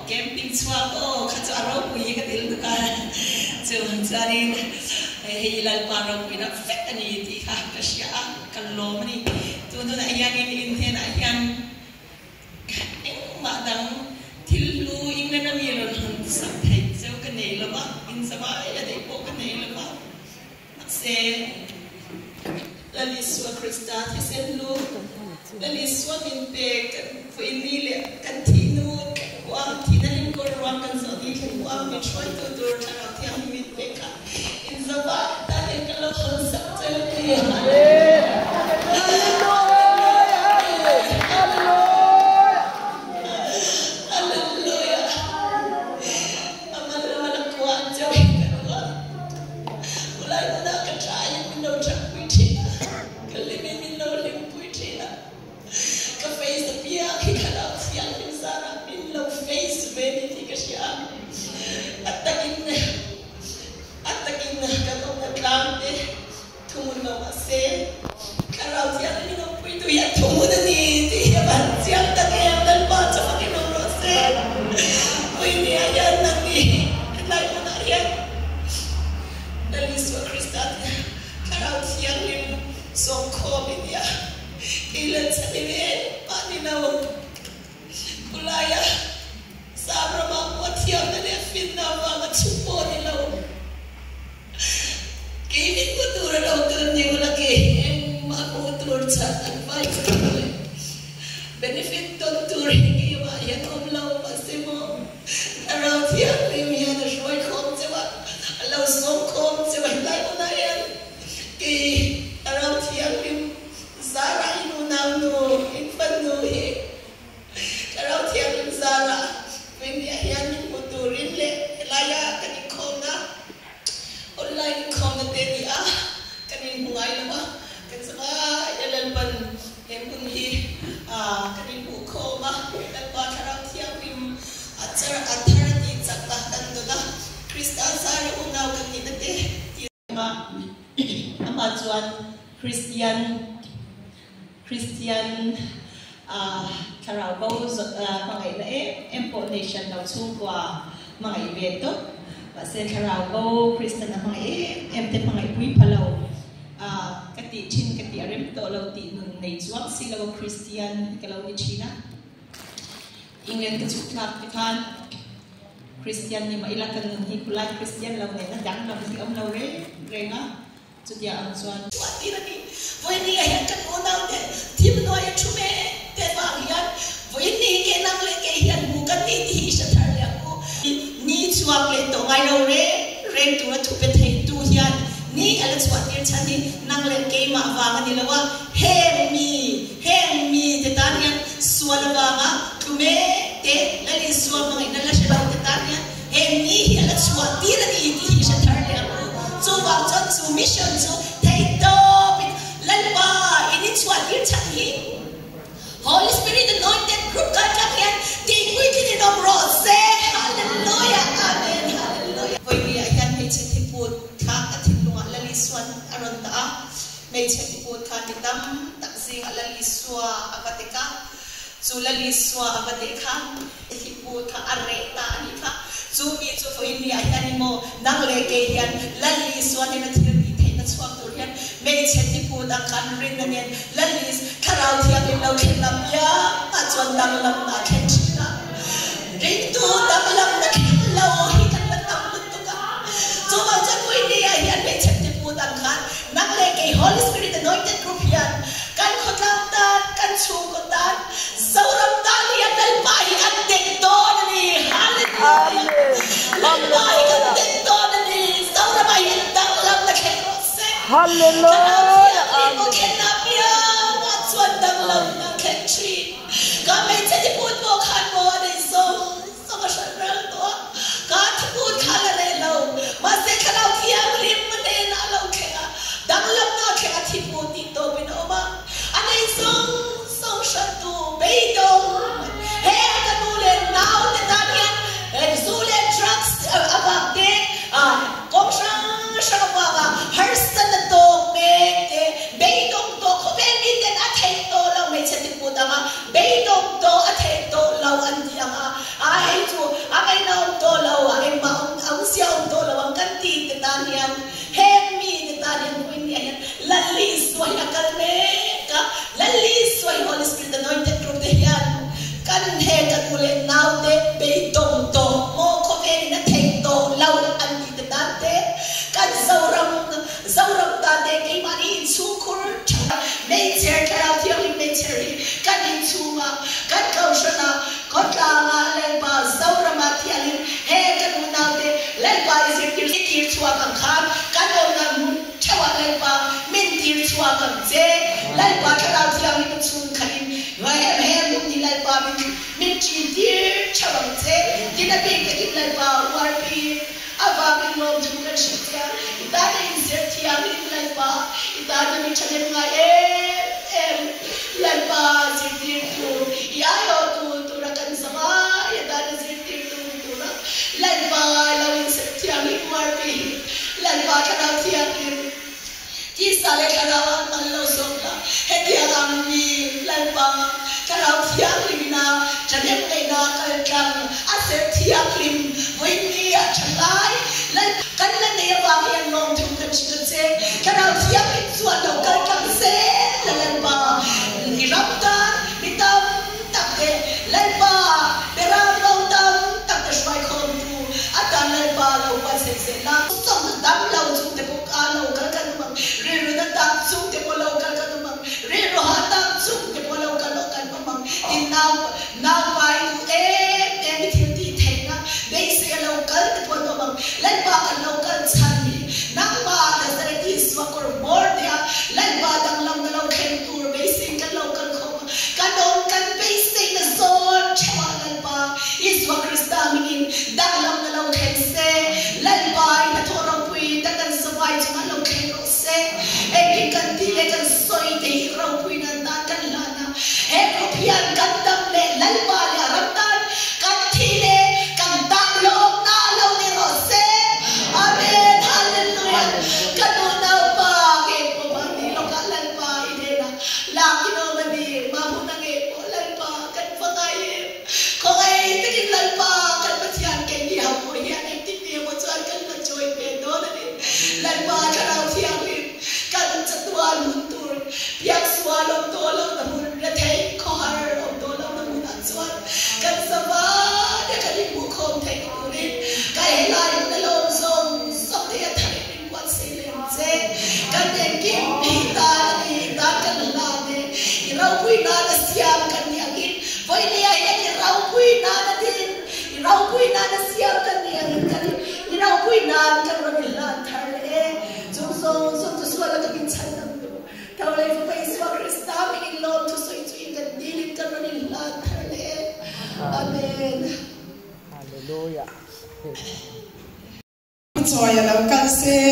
camping swap khachu ropui ka dil dukan chu charin he lal parok wina fet ani ti kha kasya kalomani tu tu na yan in hen yan ma dang thilu ingna mi ron hun sa thai chu ka nei lo ba in sama ya dei po ka nei lo ba se lali swa krista ti sen lu lali suam in pe kan pui ni le kan thi nu kan wang thi na lim ko ram kan so di kan wang mi try to do ta thiam mi pe ka in zaba ta le kan lo khon sa tel Christian Carabao mga import nation daw sungkwa mga evento kasi Carabao Christian na mga empty mga ipui palaw kati chin kati arim to law ti nun naizwak sila ko Christian kalaw ni China England kacuklak tikan Christian ni mailakan nun hikulay Christian law na dang law ti law nga Sudia ang suan. Suati na ni. Voy ni ayan kan unang de. Tim no ayan chume. Te bagian. Voy ni ke nang le ke yan bukan ni di sa tarya ko. Ni suak le to ngai lo re tu na tupe te tu yan. Ni alat suati yan chani nang le ke ma wangan ni lawa. Heng mi te tanyan suala banga. Kume te lali suam mga inalasya te tanyan. Heng mi alat suati na ni di sa tarya ko. So vào cho su mission su thầy to lalpa ini suat dia cakap Holy Spirit anointed group katakan tingui kita dom rose hallelujah amen hallelujah voi dia yan may chetiput ka atilunga lali suan aron ta may chetiput ka ditam taksing lali sua abatika su lali sua abatika chetiput ka areta ni ka Zumi zu voi ni ayan mo nang leke yan lali suan na tiyan di na suan turian may chetiput ang kanrin na yan lalis karaw tiyan ilaw kinapya at suan danglam na kenchina rito danglam na kinlaw hikan na tamlut to ka Zuma dyan voi ni ayan may chetiput ang kan nang leke Holy Spirit anointed group yan kan kotantan kan sukotan sauram dali yan dalpahi at dekto na ni hallelujah Lalpai kan dekto na ni sauram ay danglam na kenrose hallelujah amen kenapya at suan danglam na kenchi kamay chetiput mo kan mo na isong kasaral to katiput kalarelaw mase kalaw tiyang limane na alaw kaya danglam na kaya tiput dito binoma anay song shatu beidong hey kanulen now tetanian zulen drugs abagde kong siyang harsan na to beidong to kumengin din at heto lang may chetiput nga beidong to at heto law andiyan ay to amay na to law ay maong bằng chế lại ba cái nào thì làm mình chung khánh ngoài em lúc đi lại ba mình chỉ tiếc cho bằng chế thì đã bị cái lại ba war pi ava mình lom chung cái sự kia ta nên sẽ thì mình lại ba ta nên cho nên ngay em lại ba chỉ tiếc tu ya yo tu ra kan sama ya ta nên chỉ tiếc tu ra lại ba là mình sẽ thì mình war pi lại ba cái nào thìที่สาเลคาราวันมันเราส่งละเฮียรามีลายปาคาราเทียคลิมนาจะเรียกในนากันกันอาเซเทียคลิมวินนี่ฉันไล่และกันและในบางอย่างลงถึงกันชิดเซคาราเทียคลิมส่วนเรากันกันเซและลายปาอีรับกันมิตามตักเดลายปาเดราเราตามตักแต่ช่วยคนดูอาจารย์ลายปาเราว่าเสร็จแล้วส่งดำเราจุดแต่พวกอาเรากันกันมั่งเรื่องนั้นตามสุ่มเดี๋ยวเรากันกันมั่งเรื่องหาตามสุ่มเดี๋ยวเรากันมั่งที่น้าไปไม่ทิ้งที่เทนะเดี๋ยวเสียเรากันเดี๋ยวเรามั่งเล่นบ้ากันเรากันชันนี่นักบ้าแต่จะได้ที่สวากรบอร์ดเนี่ยเล่นบ้าดังเราเราเข็นตัวเบสิกกันเรากันเข้ามากันโดนกันเบสิกนะโซนเช่ว่าเล่นบ้าอิสวากริสตามินดังเราเข็นเซเล่นบ้านะทอร์ปุยดังกันสบายจังเราเข็นเราเซเอ็กกันที่เอ็กกันสวยเดี๋ยวเราปุยนันตากันลานะเอ็กรูพิอันกันดำเล่เล่นบ้าเนี่ยรับตันกันที่เล่กันดังลงหน้าเราเนี่ยเราเซอาเมนฮาเลลูยากันโดนเอาบ้าเก็บปบันนี้เรากันเล่นบ้าอีเดนะลากิโนมันดีมาพูดนังเก็บเล่นบ้ากันฟังไงของไอ้ที่กินเล่นบ้ากันมาเทียนเก่งดีเอาหัวเฮียไอ้ที่เดียวมาช่วยกันมาช่วยเป็นโดนนี่เล่นบ้ากันเราเทียนกันจัตุวันมุนตูร์อยากสวาลงตัวเราแต่มุนระเทยข้อหาเราตัวเราแต่มุนอันสวากันสบายเดี๋ยวกันยิ่งบุคคลเทคนิคกันเห็นลายในโลกส่งเดียไทยเป็นวันเสรีเจกันเด็กกินปีตาดีตากันลาเนเราคุยนานเสียมกันอย่างนี้ไว้เนี่ยเราคุยนานดินเราคุยนานเสียมกันอย่างนี้กันเราคุยนานกันเราเป็นลานทะเลจงจะสวดแล้วก็กินฉันนั่งดูเท่าไรไปสวดคริสต์มาสไม่กินลมทุกสิ่งทุกอย่างกันดีลิกันเราเป็นลานทะเลอาเมนฮาเลลูยาผู้ช่วยเรากันเสีย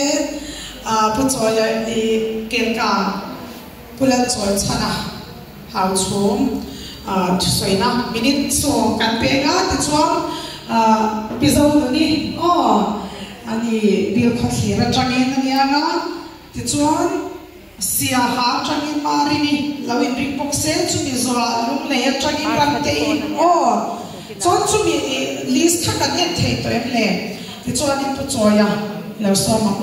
ผู้ช่วยเกี่ยวกับผู้เล่นช่วยชนะหาวชมช่วยนะมินิส่งกันเปล่าที่ช่วงพิจารณานี่อันนี้บิลเขาเขียนจังเงินนี่อ่ะที่ชวนเสียหาจังเงินมารินี่เราอินริปกเซจุมิโซลลุงเลียจังเงินรันเตย์ชวนจุมิลิสต์ขัดเนี่ยเทตัวเองเลยที่ชวนนี่ผู้ช่วยเราสอนมา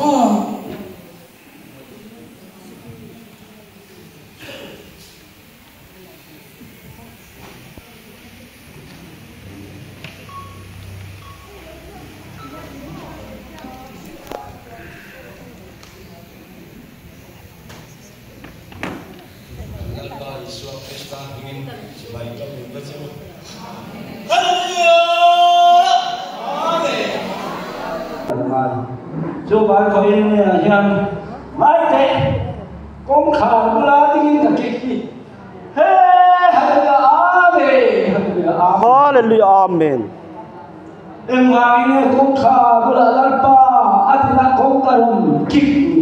Chú bạn có in hiện mãi thế cũng khảo là tiếng cả cái gì Hallelujah Amen em hai nghe cũng khảo là lalpa atina cũng karum kiki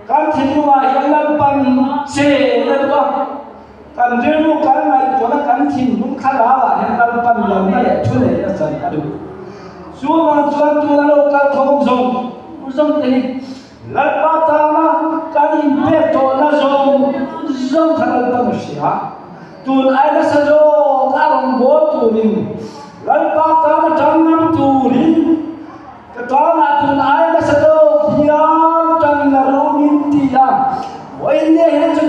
kan thinu ma hiện lalpan se lalpa kan renu kan mai cho nó kan thin cũng khá là hiện lalpan lòng nó để chú để nó sẵn adu Suman tuan tuan lokal kong zong ini lalpa tana kan impeto na zong kanal panusia tun ay na sa zong arong bo tunin lalpa tana tanam tunin katana tun ay na sa zong hiyan tan narungin tiya o hindi yan sa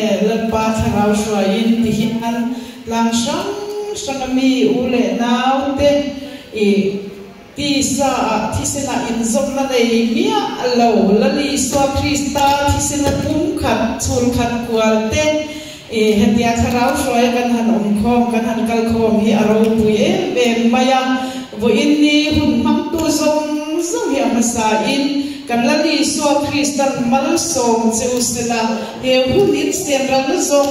lần ba tháng rau xoài in thì hiện ăn làm sống mi u lệ nào tên ti sa thi sena in zom la nei mia alo la li so Krista thi sena pum khat chul khat kwal te e hetia tharau roi kan han khom kan han kal khom hi aro pui be maya vo in ni hun mang tu zom zom hi amasa in kan la li so Krista mal som jeusela e hun in sen ran zom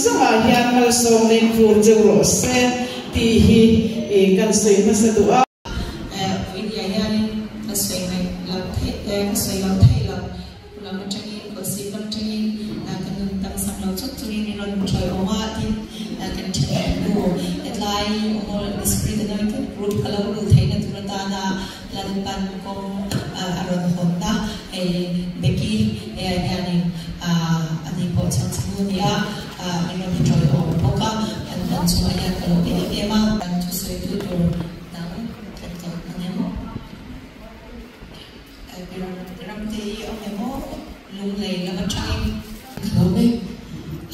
zoma hian mal som nei fur jeuro se ti hi e kan soi masa dua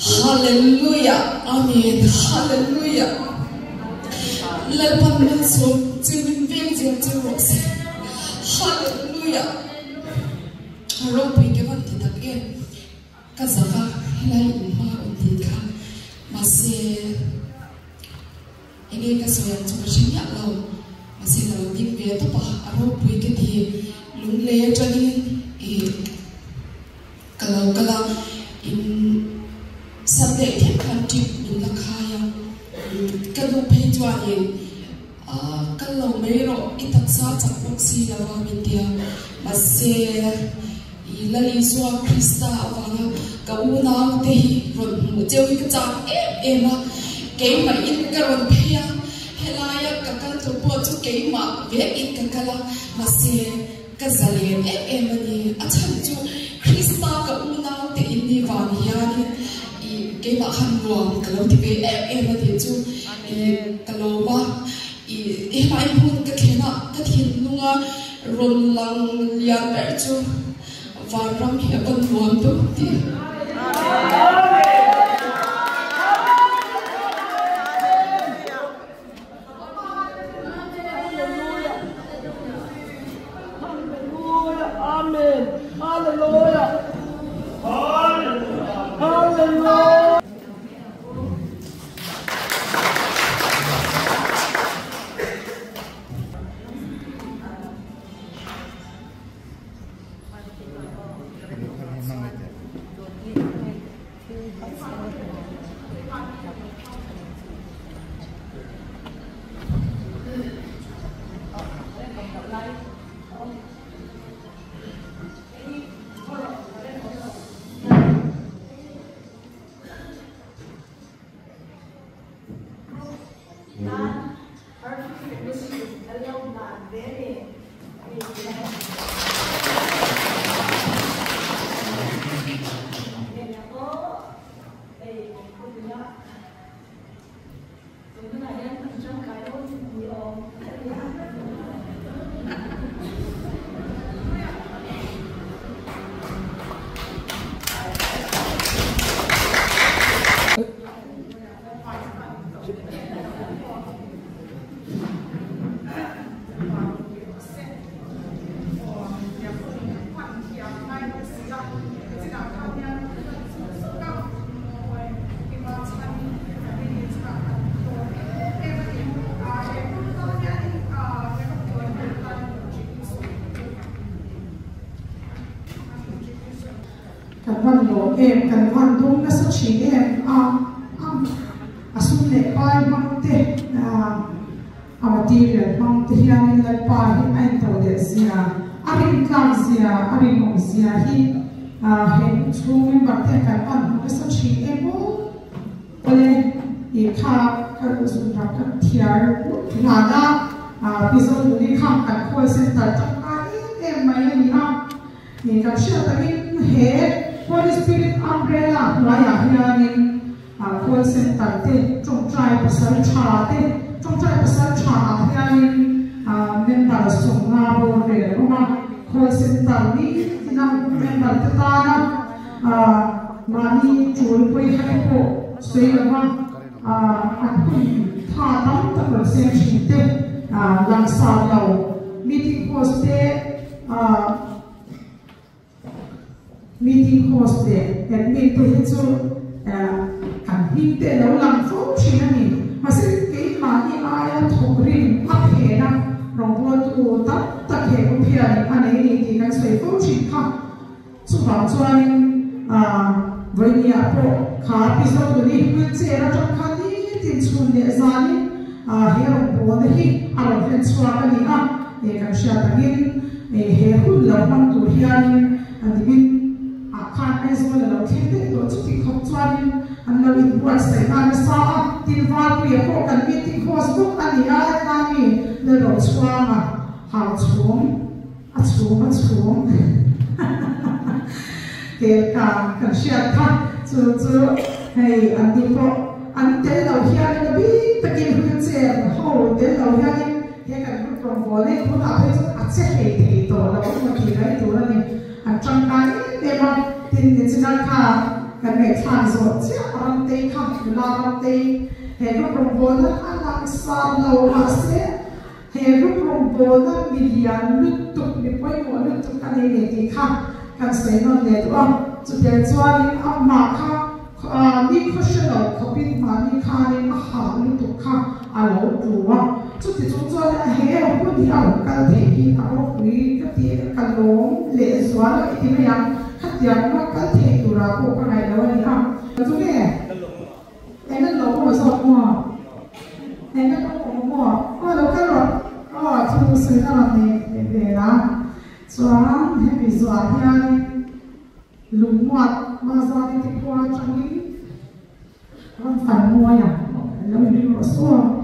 Hallelujah, Amen, Hallelujah. Lalpan man so jimin beng jeng jeng Hallelujah. Ropui ke van ti tak e ka zaka lai umma uti ka mase ene ka soyan chu shin ya lo mase lo dim be to pa ropui ke ti lung le tani e kala in Sunday can country in the kaya kalu pejwani kalau mero itaksa chakpok si lawa media mase ilali suwa Krista avanga kauna te ron mujeu ka cha ema keima in karon phia helaya kakal to po chu keima ve in kakala mase kazalen emani achan chu Krista kauna te inni van hiani cái mà hành luồng cái lâu thì về em là tiền chú cái lâu mà em ai muốn cái thế nào cái thiên luôn á run lăng liang bé chú và ram hiệp con luồng đó thì Amen. Hallelujah. Hallelujah. Kan lo em kan van dong na sa chi em asun le pai mangte material mangte hian le pai hi ai to de sia arin kan sia arin mo sia hi hen chung em bakte kan pan na sa chi em ole i kha ka sun ra ka thiar na da pizon ni kham kan khoi sen ta ta em mai ni ha ni ka sia ta he Holy Spirit umbrella laya hianin call center te trong trai pasal cha te trong trai pasal cha hianin member song na bo re roma call center ni na member te ta na mani chul poi hai ko sei lama tha tam ta ko se chi te lang sa lo meeting host admin te hi chu kan hi te lo lang fo thin ani ma se ke ma hi aya thokrin a phena rong bo tu ta ta ke ko phia ani ni ti kan sei fo thin kha chu ba chuan với nhà pro khá episode này với chế ra trong khá đi tin xuân để ra đi hiểu bộ đấy khi làm chuyện xóa cái gì à để các sản phẩm hiểu lâu năm tuổi hiện anh đi khăn ấy rồi là lâu thêm đấy rồi chút thì không xóa đi anh lâu ít buat sai mà sao tin vào cái phố cần biết tin Facebook anh đi ai làm gì để lâu xóa mà hào xuống kể cả các sản phẩm chú hay anh đi phố anh tới đầu hiện là biết tất nhiên hướng dẫn hậu tới đầu hiện thì cái group của này cũng đã thấy rất là hay thì tổ là cũng một kỳ cái tổ là này anh trong cái để mà tin đến trên đó cái này tham rồi chứ anh tới không là anh tới hệ group của nó anh làm sao lâu mà sẽ hệ group của nó million lút tục để quay một lút tục cái này để thì không kan sei non le to chu te chuan amma kha ni khoshalo khopin ma ni kha ni a ha lu tu kha a lo tuwa chu ti chu chuan a he ko ni a ka the ki a ro ri ka ti ka lo le zuan a ti me yang kha ti ang ma ka the tu ra ko ka nai lo ni ha chu ne en lo ko so mo en lo ko mo ko lo ka ro chu se na ne de la Soalan happy Zoahian Lumuat Mazali Tikwa Changi Ram Fan Moya Lam Lim Rosua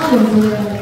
Hallelujah.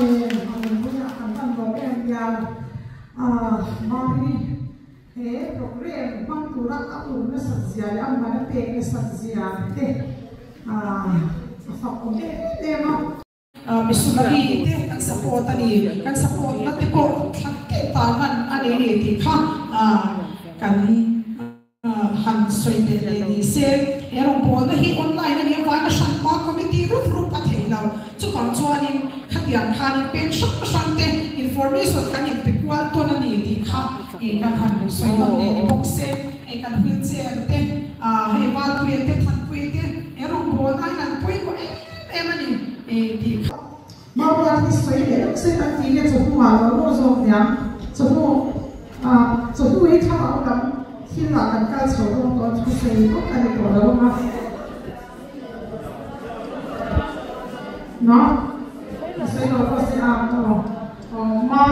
Amen. Hallelujah. Kan lo em yang mari he program bang turak aku na sajian yang mana pe na sajian te fakon tema misunari te kan support na te ko ke tangan ane ni ti kha kan han soi de ni se erong bo na hi online ni wa na shan ma committee ru pathelo chu kan chuanin khatian khan pen shak shante information kan in pe kwal to na ni ti kha e kan han soi lo ni box e kan wheelchair te he wa tu te than pui te erong bo na nan pui ko emani e ti kha ma wa ni soi de se ta ti le chu ma lo zo nyam chu chu e tha au dam hin la kan ka chho ro ko chu se ko kan ko lo ma no se lo ko se a to ma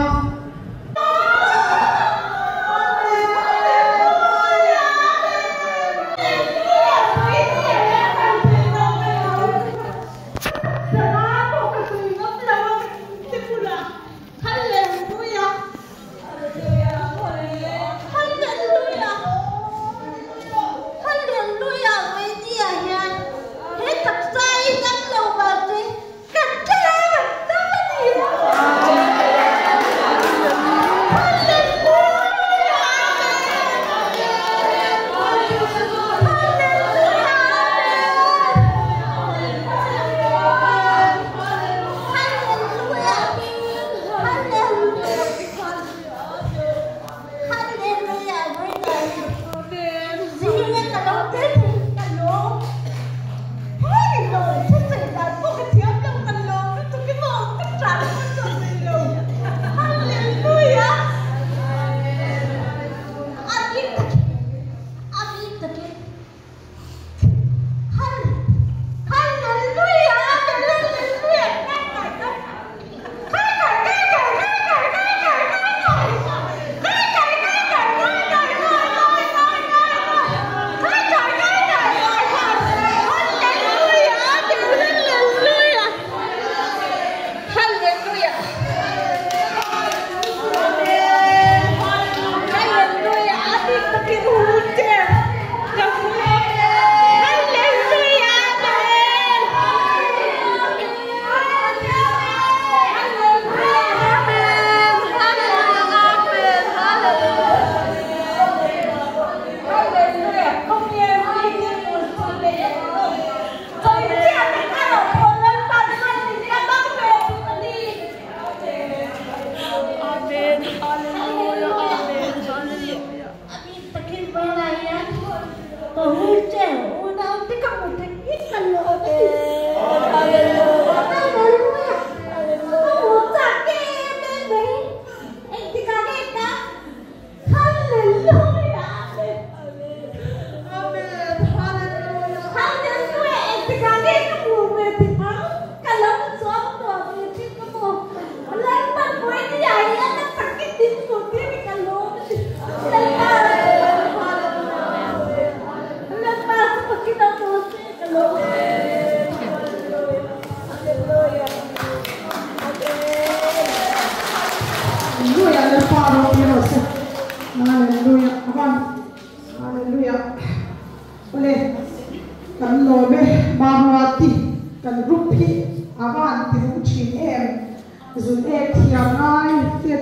Tiang ngai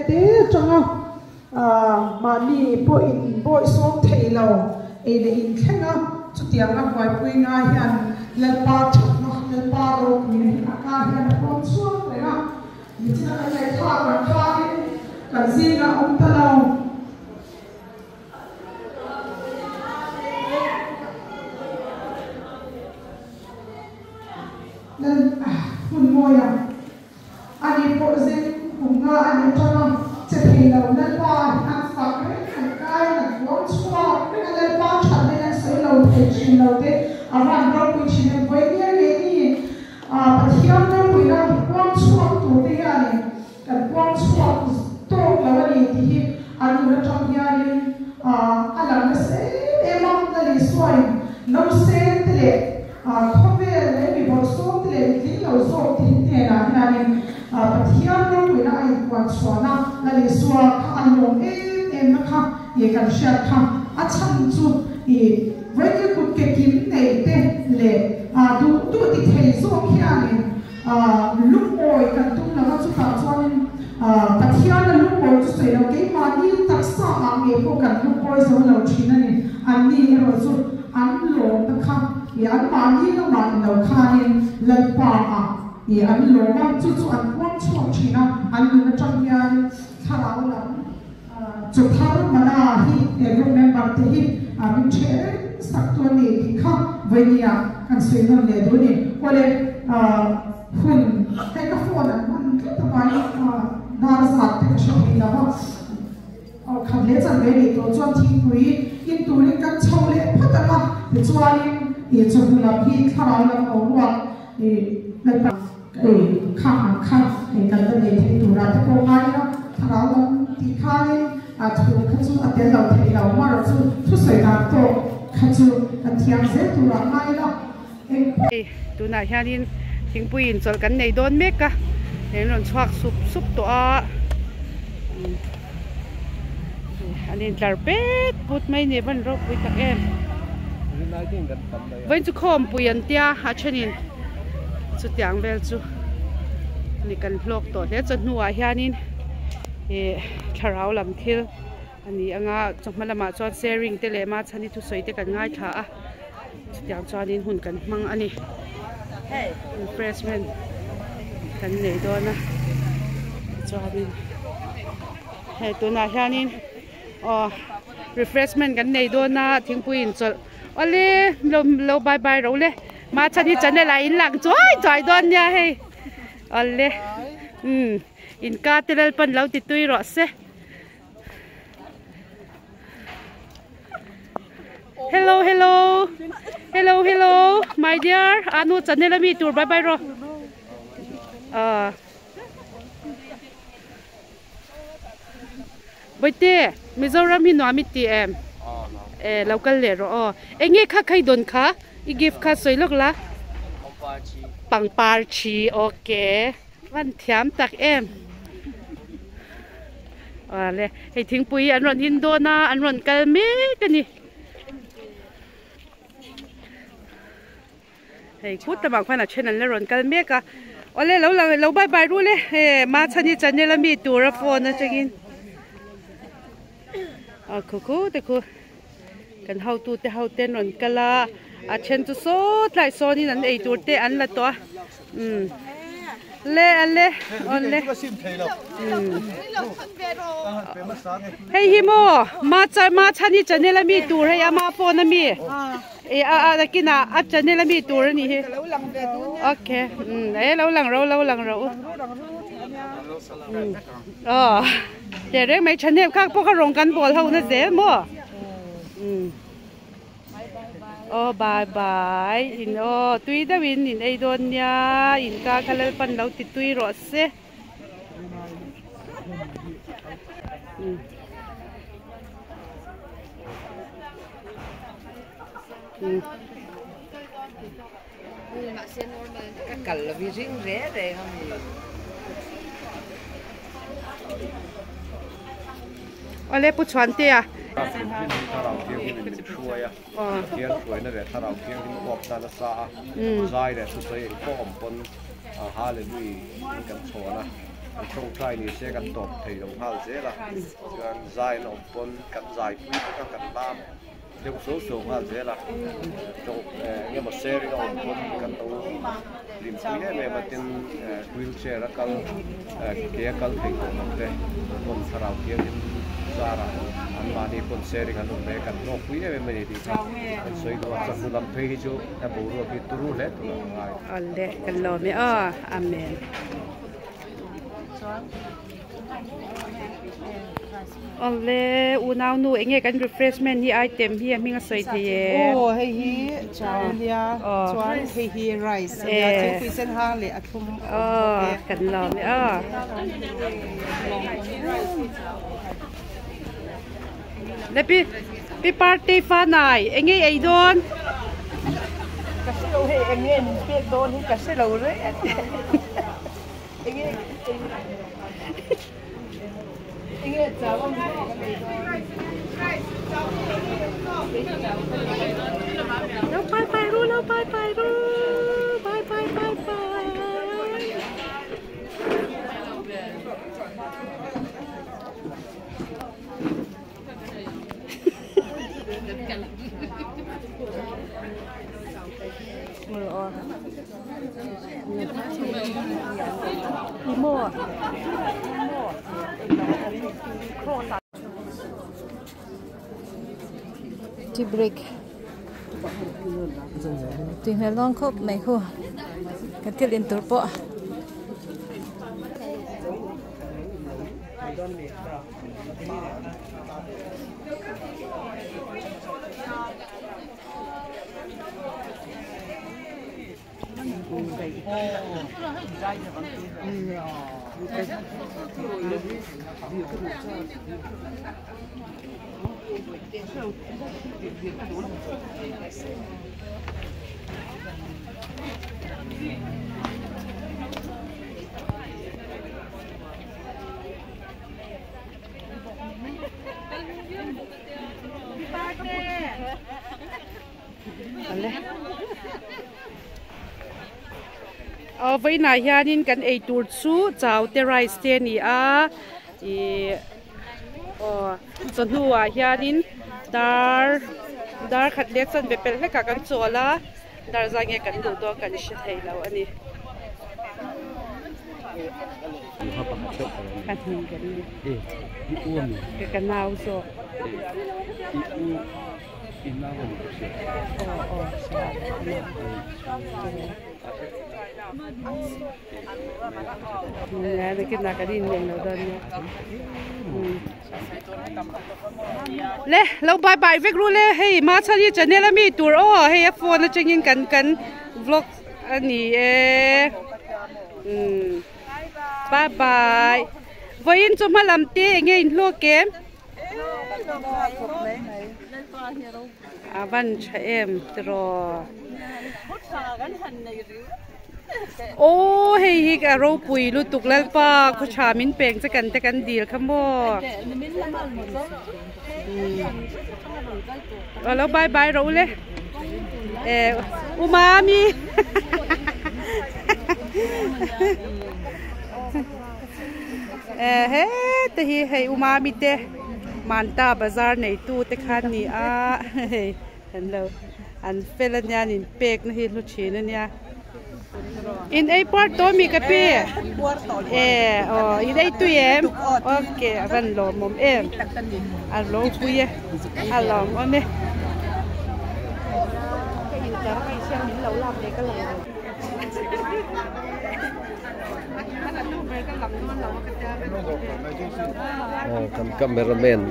te changa mani po in boy som thailo e le in khenga chu tiang na boy pui nga hian le pa chakna le pa ro ni aka hian kon suam le na ni china ka le tha ka ka zina om talo nên hun moya ani po zin kunga ani chana che thilo nan pa an sak an kai an won chua an le pa chan le sai lo te chin lo te awan ro ku chin boi ni le ni pathiam na wi na won chua tu te ya ni kan won chua to la ni ti hi anu na cham ya ni ala na se e mam na li swai no se te khove le mi bo so te le ti lo so ti te na ni pathian ro pui na ai kwa chwana la le suwa kha along em na kha ye kan sha kha acham chu e very good ke kim nei te le du ti thei zo khia ni lupoi kan tum na chu ka chuan pathian na lupoi chu sei lo ke ma ni taksa ma nge ko kan lupoi zo lo thina ni an ni ro chu an lo ta kha ya an ma ni lo ma lo kha ni lai pa a ye an lo ma chu an kwam chu thina an ni na chang ya tharau la chu thar mana hi e group member te hi min che sakto ni kha venia kan sei no le do ni ko le hun cái phone an man ta bai dar zat te sho ni la ba kham le chan ve ni to chuan thi pui in tu ri kan chho le phatala te chuan in chu la phi tharau la ko wa e la pa e kha kan da le thi tu ra te ko mai na tharau la ti kha ni thu kha chu a te lo thei lo ma ro chu thu sei na to kha chu a thiam se tu ra mai la tu na hianin thingpuin chol kan nei don mek ka ron chhuak sup to a anin tlarpet put mai ne ban ro pui tak em vain chu khom puyan tia a thenin chu tiang vel chu ni kan hlok to le chu nuwa hianin e tharau lam thil ani anga chokmalama chuan sharing te le ma chani thu soi te kan ngai tha a chu tiang chuanin hun kan hmang ani refreshment kan nei dona chuanin he tuna hianin refreshment kan nei dona thingpuin chol ole lo bye bye ro le ma chani chane la in lang choi don nya he ole in ka telal pan lo ti tui ro se hello my dear anu chane la mi tur bye bye ro boite Mizoram hi no mi ti em local le ro enge kha khai don kha I gift kha soilok la pangpar chi okay van thiam tak em le hei thingpui an ron hin do na an ron kal me kani hei kut ta bang phana chen an le ron kal me ka ole lo bye bye ru le ma chani chane la mi tur a phone na changin ku te ku kan how tu te how ten ron kala a chen tu so tlai so ni nan ei tur te an la to le ole hei hi mo ma chani chane la mi tur hai ama phone na mi da kina a chane la mi tur ni he okay lo lang ro để đấy mấy chân em khác có rong cắn bò hậu nó dễ mua bye bye in tuy đã win in ai don nha in ca khai pan lâu thì tuy rõ se các cẩn là vì riêng rẽ đây không ole pu chuan te a tharau kiang in chuaya kiang chuai na re tharau kiang in kop ta la sa zai re su sei ko om pon hallelui kan chona trong trai ni se kan top thei dong hal je la chuan zai no pon kan zai pi ka kan lam de so hal je la trong nge ma se ri om pon kan to lim pi ne ma tin wheelchair kal ke kal thei ko te pon tharau kiang in Zara, an mani pun sharing anu mereka no punya memang ini. So itu asal dalam page itu, yang baru kita turun le tu. Oleh kalau me amen. Oleh unau nu enggak kan refreshment ni item hi minga soi thie. Hei chawlia, chuan hei rice. Ya tu sen hang le athum. Kan lo me Lepi party fa nai enge ai don kaselo he enge pe don hi kaselo re Đâu bay ru, đâu bay ru, bay. Mua tea break tìm hiểu long khóc mấy khu cái thiết điện tử bộ với nãy giờ nên cần ai tour su chào te rice te ni a chọn hua giờ nên dar khát lek chân bepel hết cả căn chỗ la dar ra nghe cần đủ đó cần sẽ thấy lâu anh kan hin kan cái nào so nè để cái nào cái đi nhiều đâu đơn lê lâu bye bye vết luôn lê hey mà sao đi chân là mi tour hey phone là chừng cần vlog anh bye bye với anh chúng ta làm tê nghe anh lo kem văn cho em rồi ô hey cái ropui lu tục lên pa có chả min bèn sẽ cần deal không bo lâu bye bye rồi lê umami hết thì hay umami te manta bazar này tu te khan ni a hello an felan ya nin pek na hi lu chin nia in a part to mi ka pe in a tu em okay van lo mom em alo puye along on ne cái gì đó cái xem những lẩu làm để cái lẩu cameraman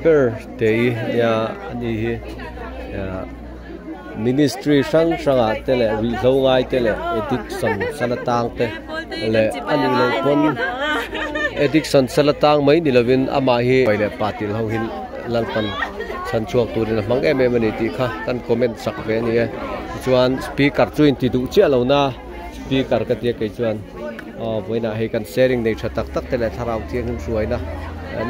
birthday ya ani ministry sang sanga tele wi zo ngai tele addiction salatang te le ani lo pon addiction salatang mai ni lovin ama hi pile patil ho hin lalpan san chuak turin mang em ani ti kha kan comment sak ve ni chuan speaker chuin ti du che lo na speaker ka ti ke chuan với na hay cần sharing này thật tắc tắc là thà rau thiên không suy na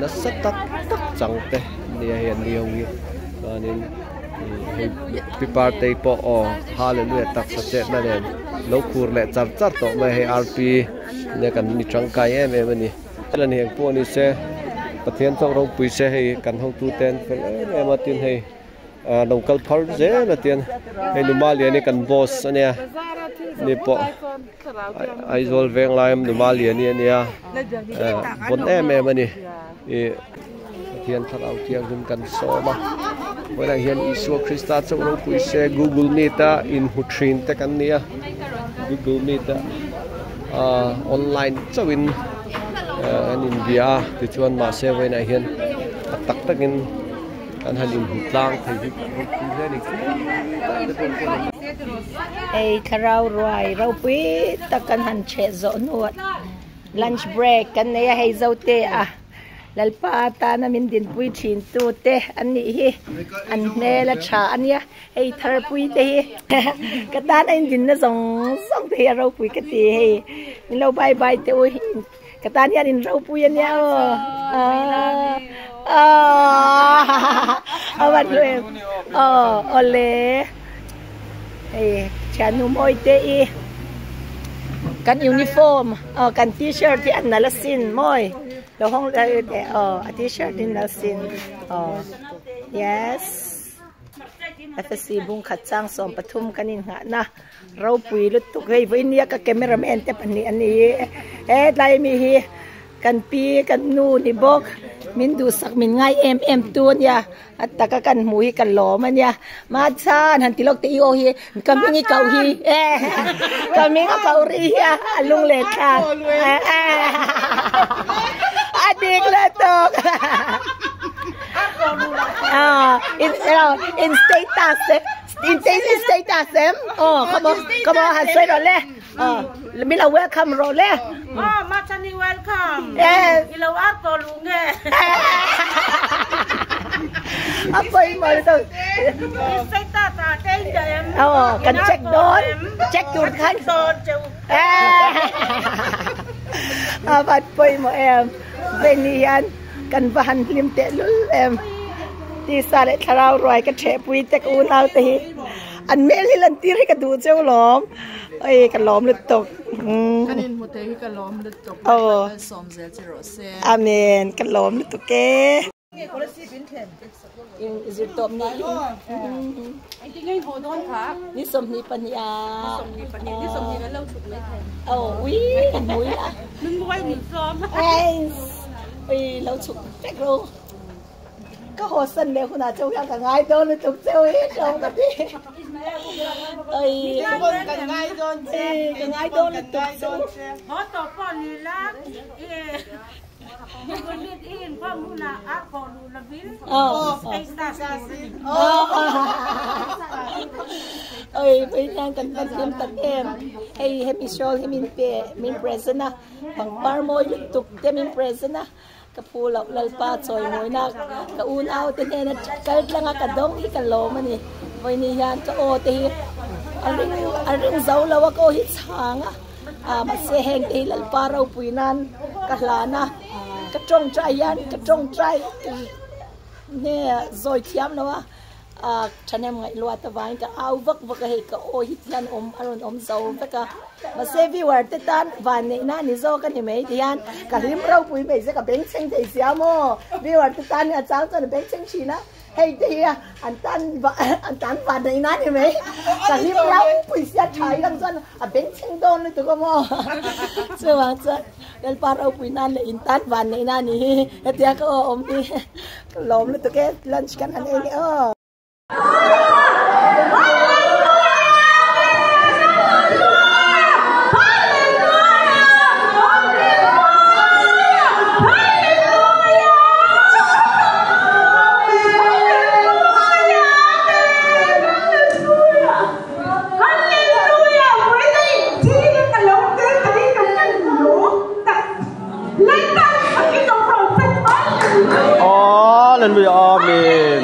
nó rất tắc tắc chẳng thế này hiện nhiều như nên hay pipar tây po hallelujah tắc sát chết na nên lâu kur lệ chặt chặt tổ mà hay rp này cần đi trăng cay em này là hiện po này sẽ bát thiên trong rau pui sẽ hay cần hông tu ten phải em mà tiền hay đồngcal phật dễ là tiền hay normal này cần boss này ni po ai zol veng laim normali ani ania bon em ani thian tharau thiang hum kan so ma bola hian isu krista chawro pui se google meet a in hutrin te kan nia google meet a online chawin an india ti chuan ma se voina hian tak takin kan halin hutlang thei hi ai kharau roi ropui takan han che zo nuat lunch break kan ne hei zo te lalpa ta na min din pui thin tu te ani hi an ne la cha ania hei thar pui te hi ka ta na din na zong zong te ropui ka ti hei in lo bye bye te ui katan yan in ropui yan ya awan lo em ole chanu moi te I kan uniform kan t-shirt ti an nalasin moi lo hong t-shirt din nalasin yes FSC bung khatsang som pathum kanin nga na ropui lutuk hei voinia ka cameraman te pani ani lai mi hi kan pi kan nu ni bok min du sak min ngai em tun ya at taka kan mui kan lo man ya ma chan han tilok te o hi kaming I kau hi kaming kau ri ya alung le kha adik la tok in status come on han sai rồi le mi là welcome rồi le ma chani welcome yes ilo ar to lunge apa ini tu status ta tên em kan check tur kan apa poi mo em benian kan bahan lim te lul em ti sa le tharau roi ka the pui te un au te an mel hi lan tir ka du cheu lom ai ka lom lu tok kanin mo te ka lom lu tok som zel chi ro se amen ka lom lu tok ke is it top ni anh ti ngai ho don kha ni som ni pania ni som ni ka lo chuk mai the ui mui nun moi ni som ai lo chuk pek ro có hồ sinh đều không nào châu cả ngay đâu nó tục châu hết rồi cái gì ơi cả ngay đâu nó tục châu hết tổ con đi lá mình còn biết in phong luôn là áp còn luôn là vin ơi bây giờ cần phải tiêm tận em hay happy show hay mình present à bằng bar môi liên tục tiêm mình present à ka pulak lalpa choy moi na ka un out te na kal lang ka dong hi ka lo mani voi ni yan ka o te aring zau lawa ko hi changa ma se heng te lalpa rau puinan ka hlana ka trong trai yan ka trong trai ne zoi thiam lawa chanem ngai lua ta vain ka au vak he ka o hi thian aron zau ka mà xe viewer te tan van nei na ni zo ka ni mei tian ka lim rau pui mei se ka beng cheng thei sia mo viewer te tan a chang chon beng cheng chi na hei te ya an tan van nei na ni mei ka lim rau pui sia thai lang chon a beng cheng don le tu ko mo so wa cha del par rau pui nan le in tan van nei na ni tia ka om ni ka lom le tu ke lunch kan an ei Hallelujah, amen.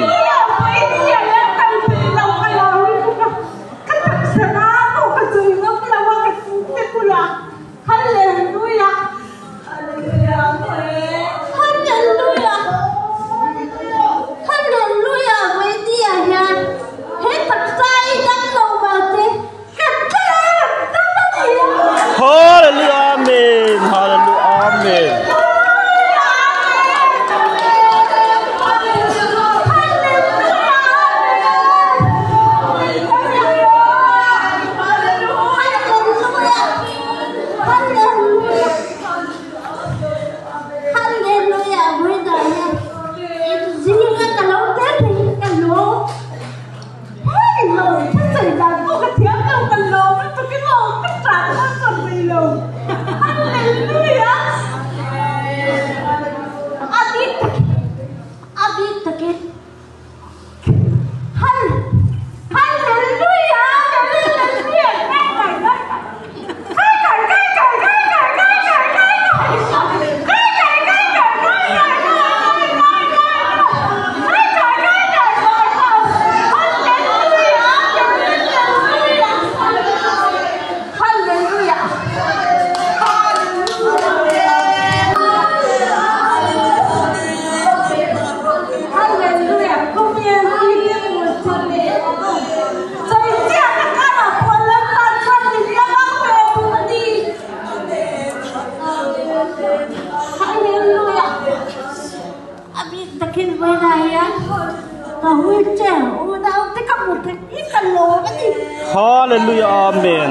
Hallelujah, amen. Hallelujah, amen. hui trẻ u đau tất cả một thằng ít cần lố cái gì Hallelujah, amen.